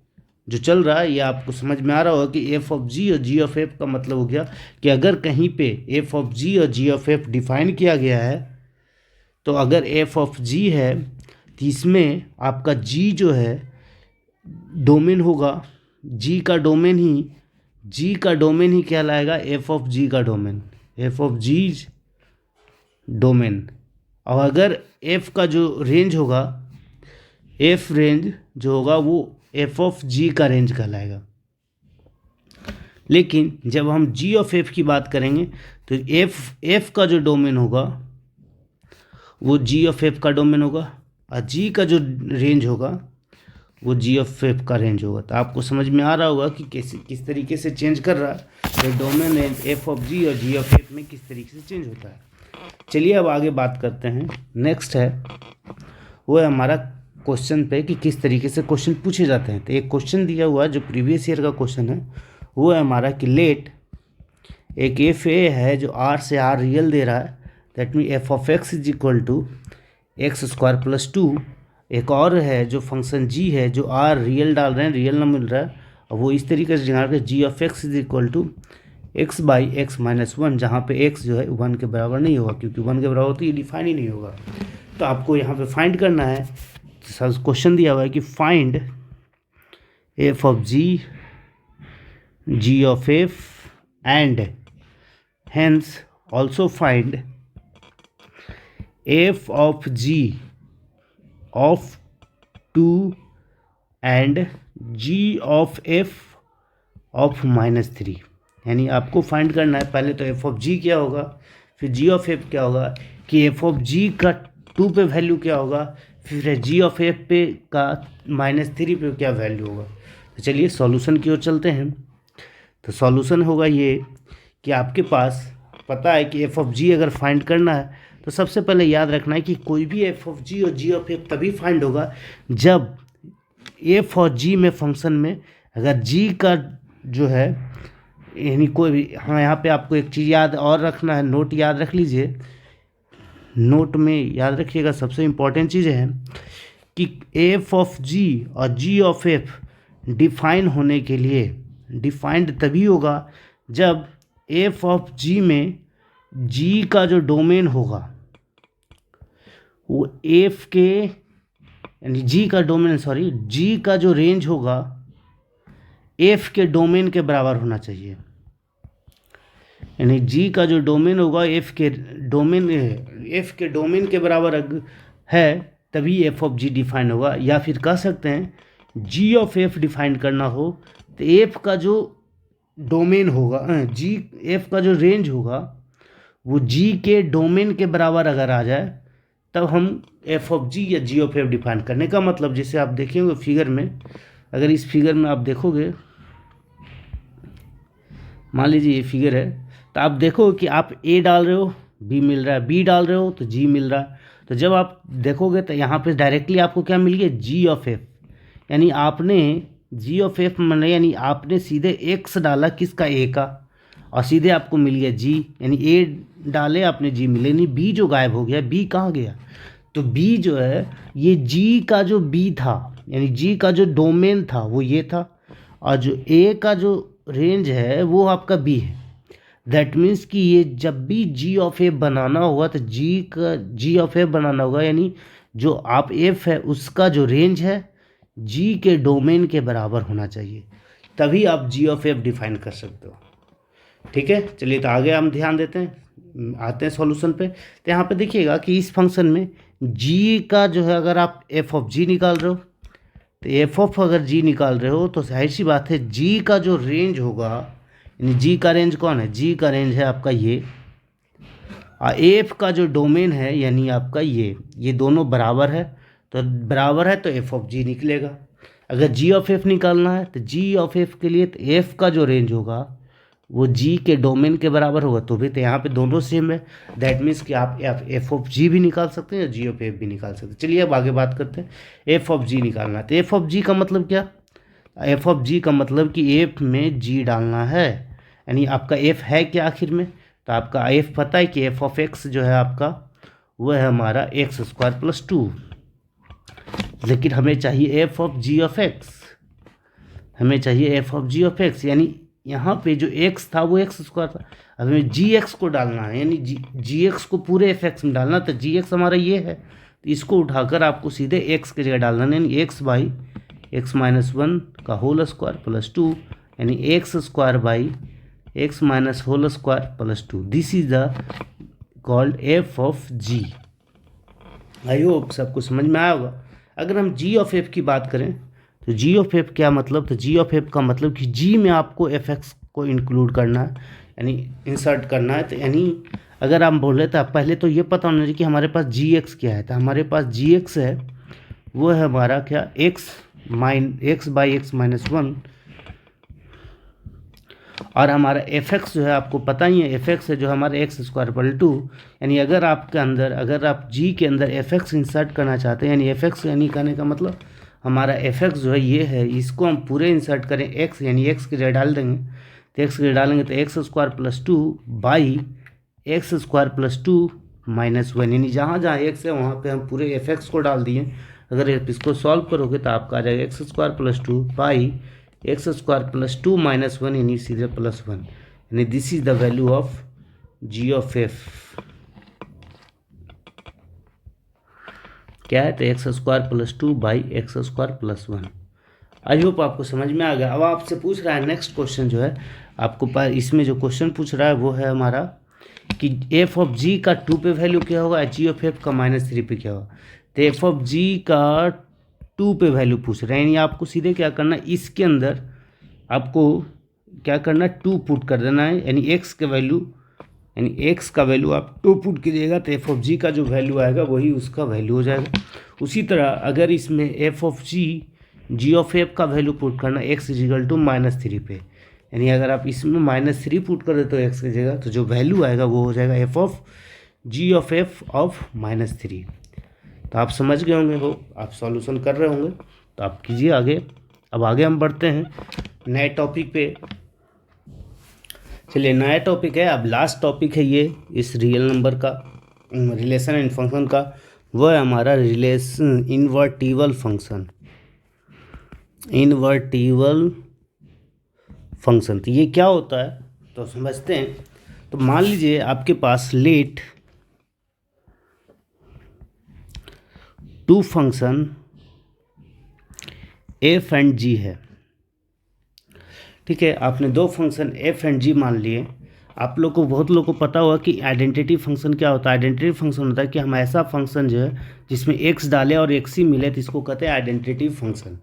जो चल रहा है ये आपको समझ में आ रहा होगा कि एफ ऑफ जी और जी ऑफ एफ का मतलब हो गया कि अगर कहीं पे एफ ऑफ जी और जी ऑफ एफ डिफाइन किया गया है, तो अगर एफ ऑफ जी है तो इसमें आपका जी जो है डोमेन होगा, जी का डोमेन ही कहलाएगा एफ ऑफ जी का domain, F of G domain. और अगर एफ का जो रेंज होगा, एफ रेंज जो होगा वो एफ ऑफ जी का रेंज कहलाएगा। लेकिन जब हम जी ऑफ एफ की बात करेंगे तो एफ का जो डोमेन होगा वो जी ऑफ एफ का डोमेन होगा, और जी का जो रेंज होगा वो जी ऑफ एफ का रेंज होगा। तो आपको समझ में आ रहा होगा कि कैसे किस तरीके से चेंज कर रहा है, तो डोमेन एफ ऑफ जी और जी ऑफ एफ में किस तरीके से चेंज होता है। चलिए अब आगे बात करते हैं। नेक्स्ट है वो है हमारा क्वेश्चन पे कि किस तरीके से क्वेश्चन पूछे जाते हैं। तो एक क्वेश्चन दिया हुआ है जो प्रीवियस ईयर का क्वेश्चन है, वो है हमारा कि लेट एक एफ ए है जो आर से आर रियल दे रहा है, that mean F of x is equal to x square plus 2। एक और है जो फंक्शन जी है जो आर रियल डाल रहे हैं, रियल ना मिल रहा है, और वो इस तरीके से निकाल के G of x is equal to X by X minus 1, जहाँ पे एक्स जो है 1 के बराबर नहीं होगा, क्योंकि 1 के बराबर तो ये डिफाइन ही नहीं होगा। तो आपको यहाँ पे फाइंड करना है, क्वेश्चन दिया हुआ है कि find F of G, G of F and hence also find F of ji of 2 and ji of F of -3। यानी आपको फाइंड करना है पहले तो एफ ऑफ जी क्या होगा, फिर जी ऑफ एफ क्या होगा, कि एफ ऑफ जी का 2 पे वैल्यू क्या होगा, फिर जी ऑफ एफ पे का -3 पे क्या वैल्यू होगा। तो चलिए सॉल्यूशन की ओर चलते हैं। तो सॉल्यूशन होगा ये कि आपके पास पता है कि एफ ऑफ जी अगर फाइंड करना है तो सबसे पहले याद रखना है कि कोई भी एफ ऑफ जी और जी ऑफ एफ तभी फाइंड होगा जब एफ और जी में फंक्शन में अगर जी का जो है, यानी कोई भी, हाँ यहाँ पे आपको एक चीज़ याद और रखना है, नोट याद रख लीजिए, नोट में याद रखिएगा सबसे इम्पॉर्टेंट चीज़ है कि एफ ऑफ जी और जी ऑफ एफ डिफाइन होने के लिए डिफाइंड तभी होगा जब एफ ऑफ जी में जी का जो डोमेन होगा वो एफ के, यानी जी का डोमेन सॉरी जी का जो रेंज होगा एफ के डोमेन के बराबर होना चाहिए। यानी जी का जो डोमेन होगा एफ के डोमेन के बराबर है तभी एफ ऑफ जी डिफाइन होगा। या फिर कह सकते हैं जी ऑफ एफ डिफाइन करना हो तो एफ का जो डोमेन होगा, जी एफ का जो रेंज होगा वो जी के डोमेन के बराबर अगर आ जाए तब हम एफ ऑफ जी या जी ऑफ एफ डिफाइन करने का मतलब, जैसे आप देखेंगे फिगर में, अगर इस फिगर में आप देखोगे, मान लीजिए ये फिगर है, तो आप देखो कि आप ए डाल रहे हो बी मिल रहा है, बी डाल रहे हो तो जी मिल रहा है। तो जब आप देखोगे तो यहाँ पे डायरेक्टली आपको क्या मिल गया, जी ऑफ एफ, यानी आपने जी ऑफ एफ मान यानी आपने सीधे एक्स डाला किसका, ए का, और सीधे आपको मिल गया जी, यानी ए डाले आपने जी मिले नहीं, बी जो गायब हो गया, बी कहाँ गया, तो बी जो है ये जी का जो बी था यानी जी का जो डोमेन था वो ये था, और जो ए का जो रेंज है वो आपका बी है। दैट मीन्स कि ये जब भी जी ऑफ एफ बनाना होगा तो जी ऑफ एफ बनाना होगा, यानी जो आप एफ है उसका जो रेंज है जी के डोमेन के बराबर होना चाहिए, तभी आप जी ऑफ एफ डिफाइन कर सकते हो। ठीक है, चलिए तो आगे हम ध्यान देते हैं, आते हैं सॉल्यूशन पे। तो यहाँ पे देखिएगा कि इस फंक्शन में जी का जो है अगर आप एफ ऑफ जी निकाल रहे हो, तो एफ ऑफ अगर जी निकाल रहे हो तो जाहिर सी बात है जी का जो रेंज होगा, यानी जी का रेंज कौन है, जी का रेंज है आपका ये, और एफ का जो डोमेन है यानी आपका ये दोनों बराबर है, तो बराबर है तो एफ ऑफ जी निकलेगा। अगर जी ऑफ एफ निकालना है तो जी ऑफ एफ के लिए तो एफ का जो रेंज होगा वो जी के डोमेन के बराबर होगा, तो भी तो यहाँ पे दोनों सेम है। दैट मीन्स कि आप एफ ऑफ जी भी निकाल सकते हैं या जी ऑफ एफ भी निकाल सकते हैं। चलिए अब आगे बात करते हैं, एफ ऑफ जी निकालना है तो एफ ऑफ जी का मतलब क्या, एफ ऑफ जी का मतलब कि एफ में जी डालना है, यानी आपका एफ है क्या आखिर में, तो आपका एफ पता है कि एफ ऑफ एक्स जो है आपका वो है हमारा एक्स स्क्वायर प्लस 2, लेकिन हमें चाहिए F of ji of X, हमें चाहिए F of ji of X, यानी यहाँ पे जो x था वो एक्स स्क्वायर था, अब हमें जी एक्स को डालना है, यानी जी एक्स को पूरे एफ एक्स में डालना, तो जी एक्स हमारा ये है, तो इसको उठाकर आपको सीधे x की जगह डालना है, यानी एक्स बाई एक्स माइनस 1 का होल स्क्वायर प्लस 2, यानी X square by X minus whole square plus 2। This is the called F of G. I hope सबको समझ में आया होगा। अगर हम जी ऑफ एफ की बात करें तो जी ऑफ एफ क्या मतलब, तो जी ऑफ एफ का मतलब कि जी में आपको एफ एक्स को इंक्लूड करना है, यानी इंसर्ट करना है, तो यानी अगर हम बोल रहे तो पहले तो ये पता होना चाहिए कि हमारे पास जी एक्स क्या है, तो हमारे पास जी एक्स है वो है हमारा क्या एक्स बाई एक्स माइनस 1, और हमारा एफ एक्स जो है आपको पता ही है, एफ एक्स है जो हमारा एक्स स्क्वायर प्लस 2, यानी अगर आपके अंदर अगर आप जी के अंदर एफ एक्स इंसर्ट करना चाहते हैं, यानी एफ एक्स यानी कहने का मतलब हमारा एफ एक्स जो है ये है, इसको हम पूरे इंसर्ट करें एक्स, यानी एक्स की जगह डाल देंगे, तो एक्स की जगह डालेंगे तो X square plus 2 by X square plus 2 minus 1, यानी जहाँ जहाँ एक्स है वहाँ पे हम पूरे एफ एक्स को डाल दिए। अगर इसको सॉल्व करोगे तो आपका आ जाएगा X square plus 2 by X square plus 2 minus 1, यानी सीधे प्लस 1, यानी this is the value of ji of F. क्या है, तो X square plus 2 by X square plus 1। I hope आपको समझ में आ गया। अब आपसे पूछ रहा है नेक्स्ट क्वेश्चन जो है आपको पास, इसमें जो क्वेश्चन पूछ रहा है वो है हमारा कि एफ ऑफ जी का 2 पे वैल्यू क्या होगा, जी ऑफ एफ का -3 पे क्या होगा। तो एफ ऑफ जी का 2 पे वैल्यू पूछ रहे हैं, यानी आपको सीधे क्या करना है, इसके अंदर आपको क्या करना है 2 पुट कर देना है, यानी एक्स के वैल्यू, यानी एक्स का वैल्यू आप 2 पुट कीजिएगा तो एफ ऑफ जी का जो वैल्यू आएगा वही उसका वैल्यू हो जाएगा। उसी तरह अगर इसमें F of ji of F का वैल्यू पुट करना एक्स इजिकल टू -3 पे, यानी अगर आप इसमें -3 पुट कर देते हो एक्स की जगह तो जो वैल्यू आएगा वो हो जाएगा F of ji of F of -3। तो आप समझ गए होंगे, हो आप सॉल्यूशन कर रहे होंगे, तो आप कीजिए आगे। अब आगे हम बढ़ते हैं नए टॉपिक पे। चलिए नया टॉपिक है, अब लास्ट टॉपिक है ये इस रियल नंबर का, रिलेशन एंड फंक्शन का, वो है हमारा relation invertible function. Invertible function तो ये क्या होता है तो समझते हैं। तो मान लीजिए आपके पास लेट 2 फंक्शन एफ एंड जी है, ठीक है। आपने 2 फंक्शन एफ एंड जी मान लिए। आप लोग को बहुत लोग को पता होगा कि आइडेंटिटी फंक्शन क्या होता है। आइडेंटिटी फंक्शन होता है कि हम ऐसा फंक्शन जो है जिसमें एक्स डाले और एक्स ही मिले तो इसको कहते हैं आइडेंटिटी फंक्शन,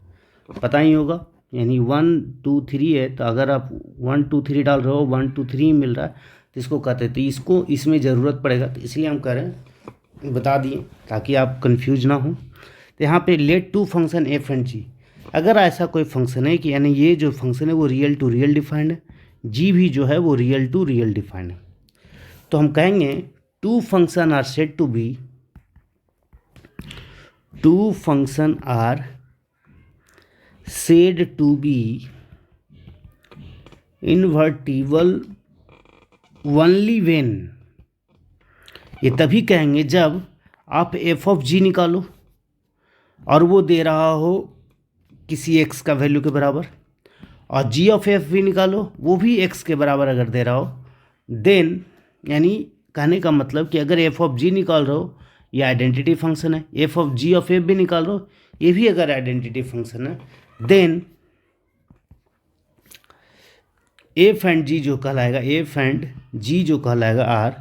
पता ही होगा। यानी 1 2 3 है तो अगर आप 1 2 3 डाल रहे हो 1 2 3 मिल रहा है तो इसको कहते हैं, तो इसको इसमें ज़रूरत पड़ेगा तो इसलिए हम कह रहे हैं बता दिए ताकि आप कंफ्यूज ना हो। तो यहाँ पे लेट 2 फंक्शन एफ एंड जी, अगर ऐसा कोई फंक्शन है कि यानी ये जो फंक्शन है वो रियल टू रियल डिफाइंड है, जी भी जो है वो रियल टू रियल डिफाइंड है, तो हम कहेंगे 2 function are said to be 2 function are said to be invertible only when ये तभी कहेंगे जब आप एफ ऑफ जी निकालो और वो दे रहा हो किसी एक्स का वैल्यू के बराबर, और जी ऑफ एफ भी निकालो वो भी एक्स के बराबर अगर दे रहा हो, देन यानी कहने का मतलब कि अगर एफ ऑफ जी निकाल रहे हो ये आइडेंटिटी फंक्शन है, f of ji of f भी निकाल रहे हो ये भी अगर आइडेंटिटी फंक्शन है, देन एफ एंड जी जो कहलाएगा, एफ एंड जी जो कहलाएगा are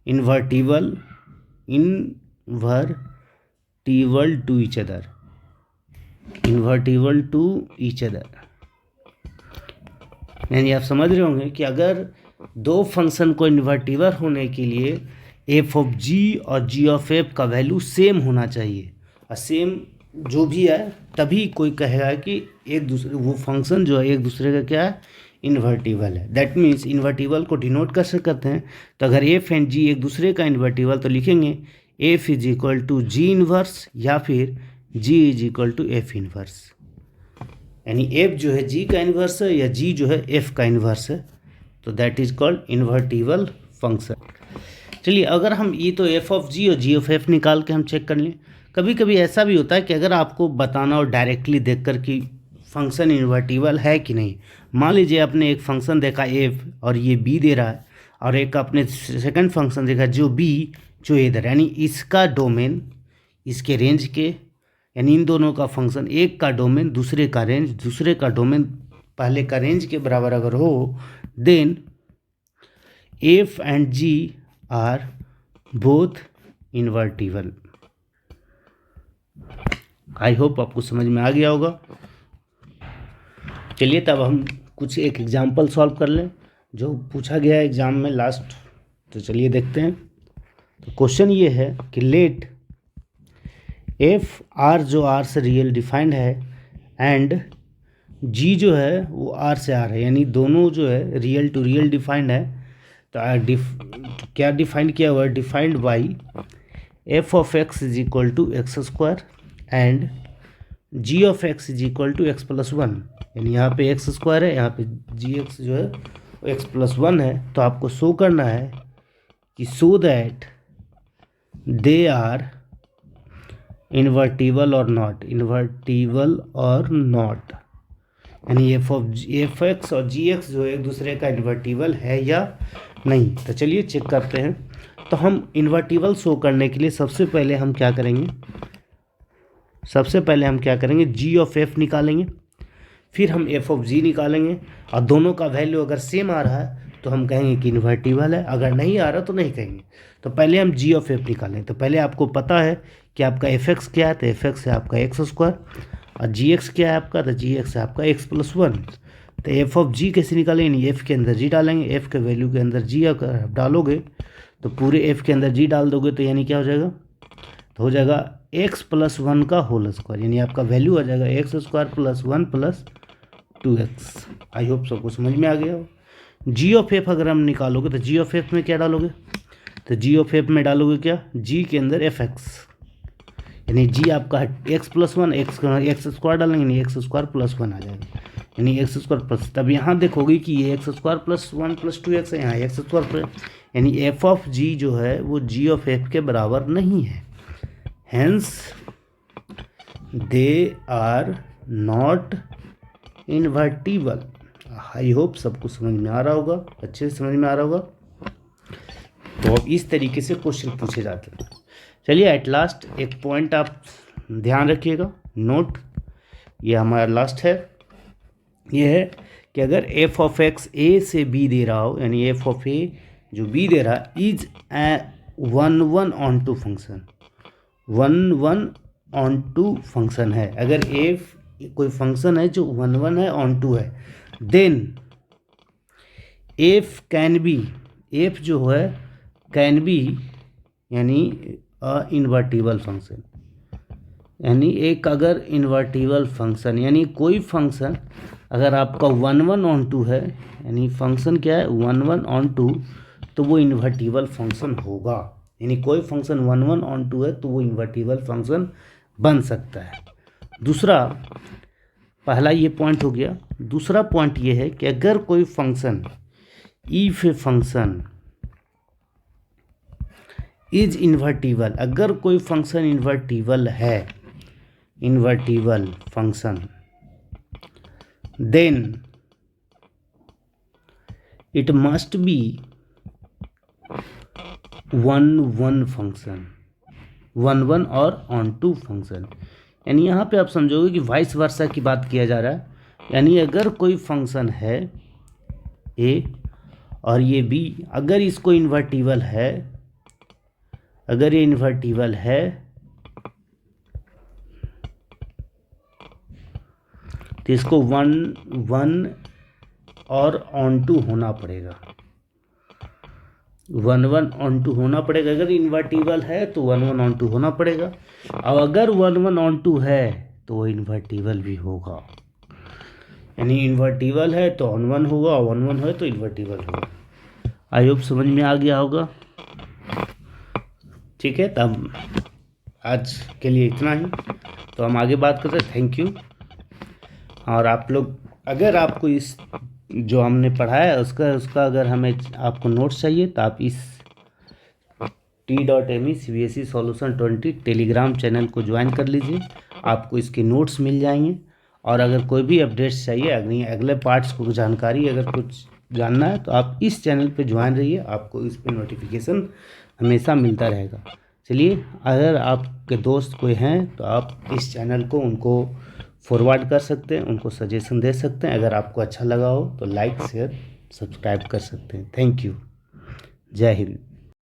invertible to each other, invertible to each other. यानी आप समझ रहे होंगे कि अगर दो फंक्शन को इन्वर्टिबल होने के लिए एफ ऑफ जी और जी ऑफ एफ का वैल्यू सेम होना चाहिए, और सेम जो भी है तभी कोई कहेगा कि एक दूसरे वो फंक्शन जो है एक दूसरे का क्या है, इन्वर्टिबल है। दैट मीन्स इन्वर्टिबल को डिनोट कैसे करते हैं, तो अगर एफ एंड जी एक दूसरे का इन्वर्टिबल तो लिखेंगे F is equal to G inverse या फिर G is equal to F inverse, यानी एफ जो है जी का इन्वर्स है या जी जो है एफ का इन्वर्स है, तो that is called invertible function. चलिए अगर हम ये तो एफ ऑफ जी और जी ऑफ एफ निकाल के हम चेक कर लें। कभी कभी ऐसा भी होता है कि अगर आपको बताना हो डायरेक्टली देखकर कि फंक्शन इन्वर्टिबल है कि नहीं, मान लीजिए आपने एक फंक्शन देखा एफ और ये बी दे रहा है, और एक आपने सेकंड फंक्शन देखा जो बी जो ए दे रहा है, यानी इसका डोमेन इसके रेंज के, यानी इन दोनों का फंक्शन एक का डोमेन दूसरे का रेंज, दूसरे का डोमेन पहले का रेंज के बराबर अगर हो, then f and g are both invertible. I hope आपको समझ में आ गया होगा। चलिए तब हम कुछ एक एग्जाम्पल सॉल्व कर लें जो पूछा गया है एग्जाम में लास्ट, तो चलिए देखते हैं। तो क्वेश्चन ये है कि लेट एफ आर जो आर से रियल डिफाइंड है एंड जी जो है वो आर से आर है, यानी दोनों जो है रियल टू रियल डिफाइंड है। तो क्या डिफाइंड किया हुआ है, defined by f of x is equal to x square and ji of x is equal to x plus one, यानी यहाँ पे एक्स स्क्वायर है, यहाँ पे जी एक्स जो है वो एक्स प्लस वन है। तो आपको शो करना है कि so that they are invertible or not, invertible or not, यानी एफ एक्स और जी एक्स जो एक दूसरे का इन्वर्टिबल है या नहीं। तो चलिए चेक करते हैं। तो हम इन्वर्टिबल शो करने के लिए सबसे पहले हम क्या करेंगे, जी ऑफ एफ निकालेंगे, फिर हम एफ ऑफ जी निकालेंगे, और दोनों का वैल्यू अगर सेम आ रहा है तो हम कहेंगे कि इन्वर्टिबल है, अगर नहीं आ रहा तो नहीं कहेंगे। तो पहले हम जी ऑफ एफ निकालें। तो पहले आपको पता है कि आपका एफ एक्स क्या है, तो एफ एक्स है आपका एक्स स्क्वायर, और जी एक्स क्या है आपका, तो जी एक्स है आपका एक्स प्लस वन। तो एफ ऑफ जी कैसे निकालेंगे, यानी एफ के अंदर जी डालेंगे, एफ के वैल्यू के अंदर जी अगर आप डालोगे तो पूरे एफ के अंदर जी डाल दोगे तो यानी क्या हो जाएगा, तो हो जाएगा एक्स प्लस वन का होल स्क्वायर, यानी आपका वैल्यू आ जाएगा X square plus one plus two x. आई होप सबको समझ में आ गया हो। जी ऑफ एफ अगर हम निकालोगे तो जी ऑफ एफ में क्या डालोगे, तो जी ऑफ एफ में डालोगे क्या, जी के अंदर एफ एक्स, यानी जी आपका x plus one, x square डालेंगे यानी एक्स स्क्वायर प्लस वन आ जाएगा, यानी एक्स स्क्वायर प्लस। तब यहाँ देखोगे कि ये x square plus one plus two x है, यहाँ एक्स स्क्वायर प्लस, यानी एफ ऑफ जी जो है वो जी ऑफ एफ के बराबर नहीं है, hence they are not invertible. I hope सबको समझ में आ रहा होगा, अच्छे से समझ में आ रहा होगा। तो अब इस तरीके से क्वेश्चन पूछे जाते हैं। चलिए एट लास्ट एक पॉइंट आप ध्यान रखिएगा, नोट, ये हमारा लास्ट है, ये है कि अगर एफ ऑफ एक्स ए से बी दे रहा हो, यानी एफ ऑफ ए जो बी दे रहा है is a 1-1-on-2 function, 1-1-on-2 function है, अगर एफ कोई फंक्शन है जो 1-1 है ऑन टू है, then f can be, f जो है कैन बी यानी इन्वर्टिबल फंक्शन, यानी एक अगर इन्वर्टिबल फंक्शन यानी कोई फंक्शन अगर आपका 1-1-on-2 है, यानी फंक्शन क्या है 1-1-on-2, तो वो इन्वर्टिबल फंक्शन होगा, यानी कोई फंक्शन 1-1-on-2 है तो वो इन्वर्टिबल फंक्शन बन सकता है। दूसरा, पहला ये पॉइंट हो गया। दूसरा पॉइंट ये है कि अगर कोई function if a function is invertible, अगर कोई फंक्शन इन्वर्टिबल है, invertible function, then it must be one one function, one one और ऑन टू फंक्शन। यानी यहाँ पे आप समझोगे कि वाइस वर्सा की बात किया जा रहा है। यानी अगर कोई फंक्शन है ए और ये बी, अगर इसको इन्वर्टिबल है, अगर ये इन्वर्टिबल है तो इसको वन वन और ऑन टू होना पड़ेगा, वन वन ऑन टू होना पड़ेगा। अगर इन्वर्टिबल है तो वन वन ऑन टू होना पड़ेगा, और अगर वन वन ऑन टू है तो वो इन्वर्टिबल भी होगा। यानी इन्वर्टिबल है तो ऑन वन होगा, और वन वन है तो इन्वर्टिबल होगा। आई होप समझ में आ गया होगा। ठीक है, तब आज के लिए इतना ही, तो हम आगे बात करते हैं। Thank you. और आप लोग, अगर आपको इस जो हमने पढ़ाया है उसका अगर हमें आपको नोट्स चाहिए तो आप इस t.me CBSE solution 20 Telegram channel को ज्वाइन कर लीजिए, आपको इसके नोट्स मिल जाएंगे। और अगर कोई भी अपडेट्स चाहिए, अगले पार्ट्स को जानकारी अगर कुछ जानना है तो आप इस चैनल पे ज्वाइन रहिए, आपको इस पे नोटिफिकेशन हमेशा मिलता रहेगा। चलिए, अगर आपके दोस्त कोई हैं तो आप इस चैनल को उनको फॉरवर्ड कर सकते हैं, उनको सजेशन दे सकते हैं। अगर आपको अच्छा लगा हो तो लाइक शेयर सब्सक्राइब कर सकते हैं। Thank you. जय हिंद।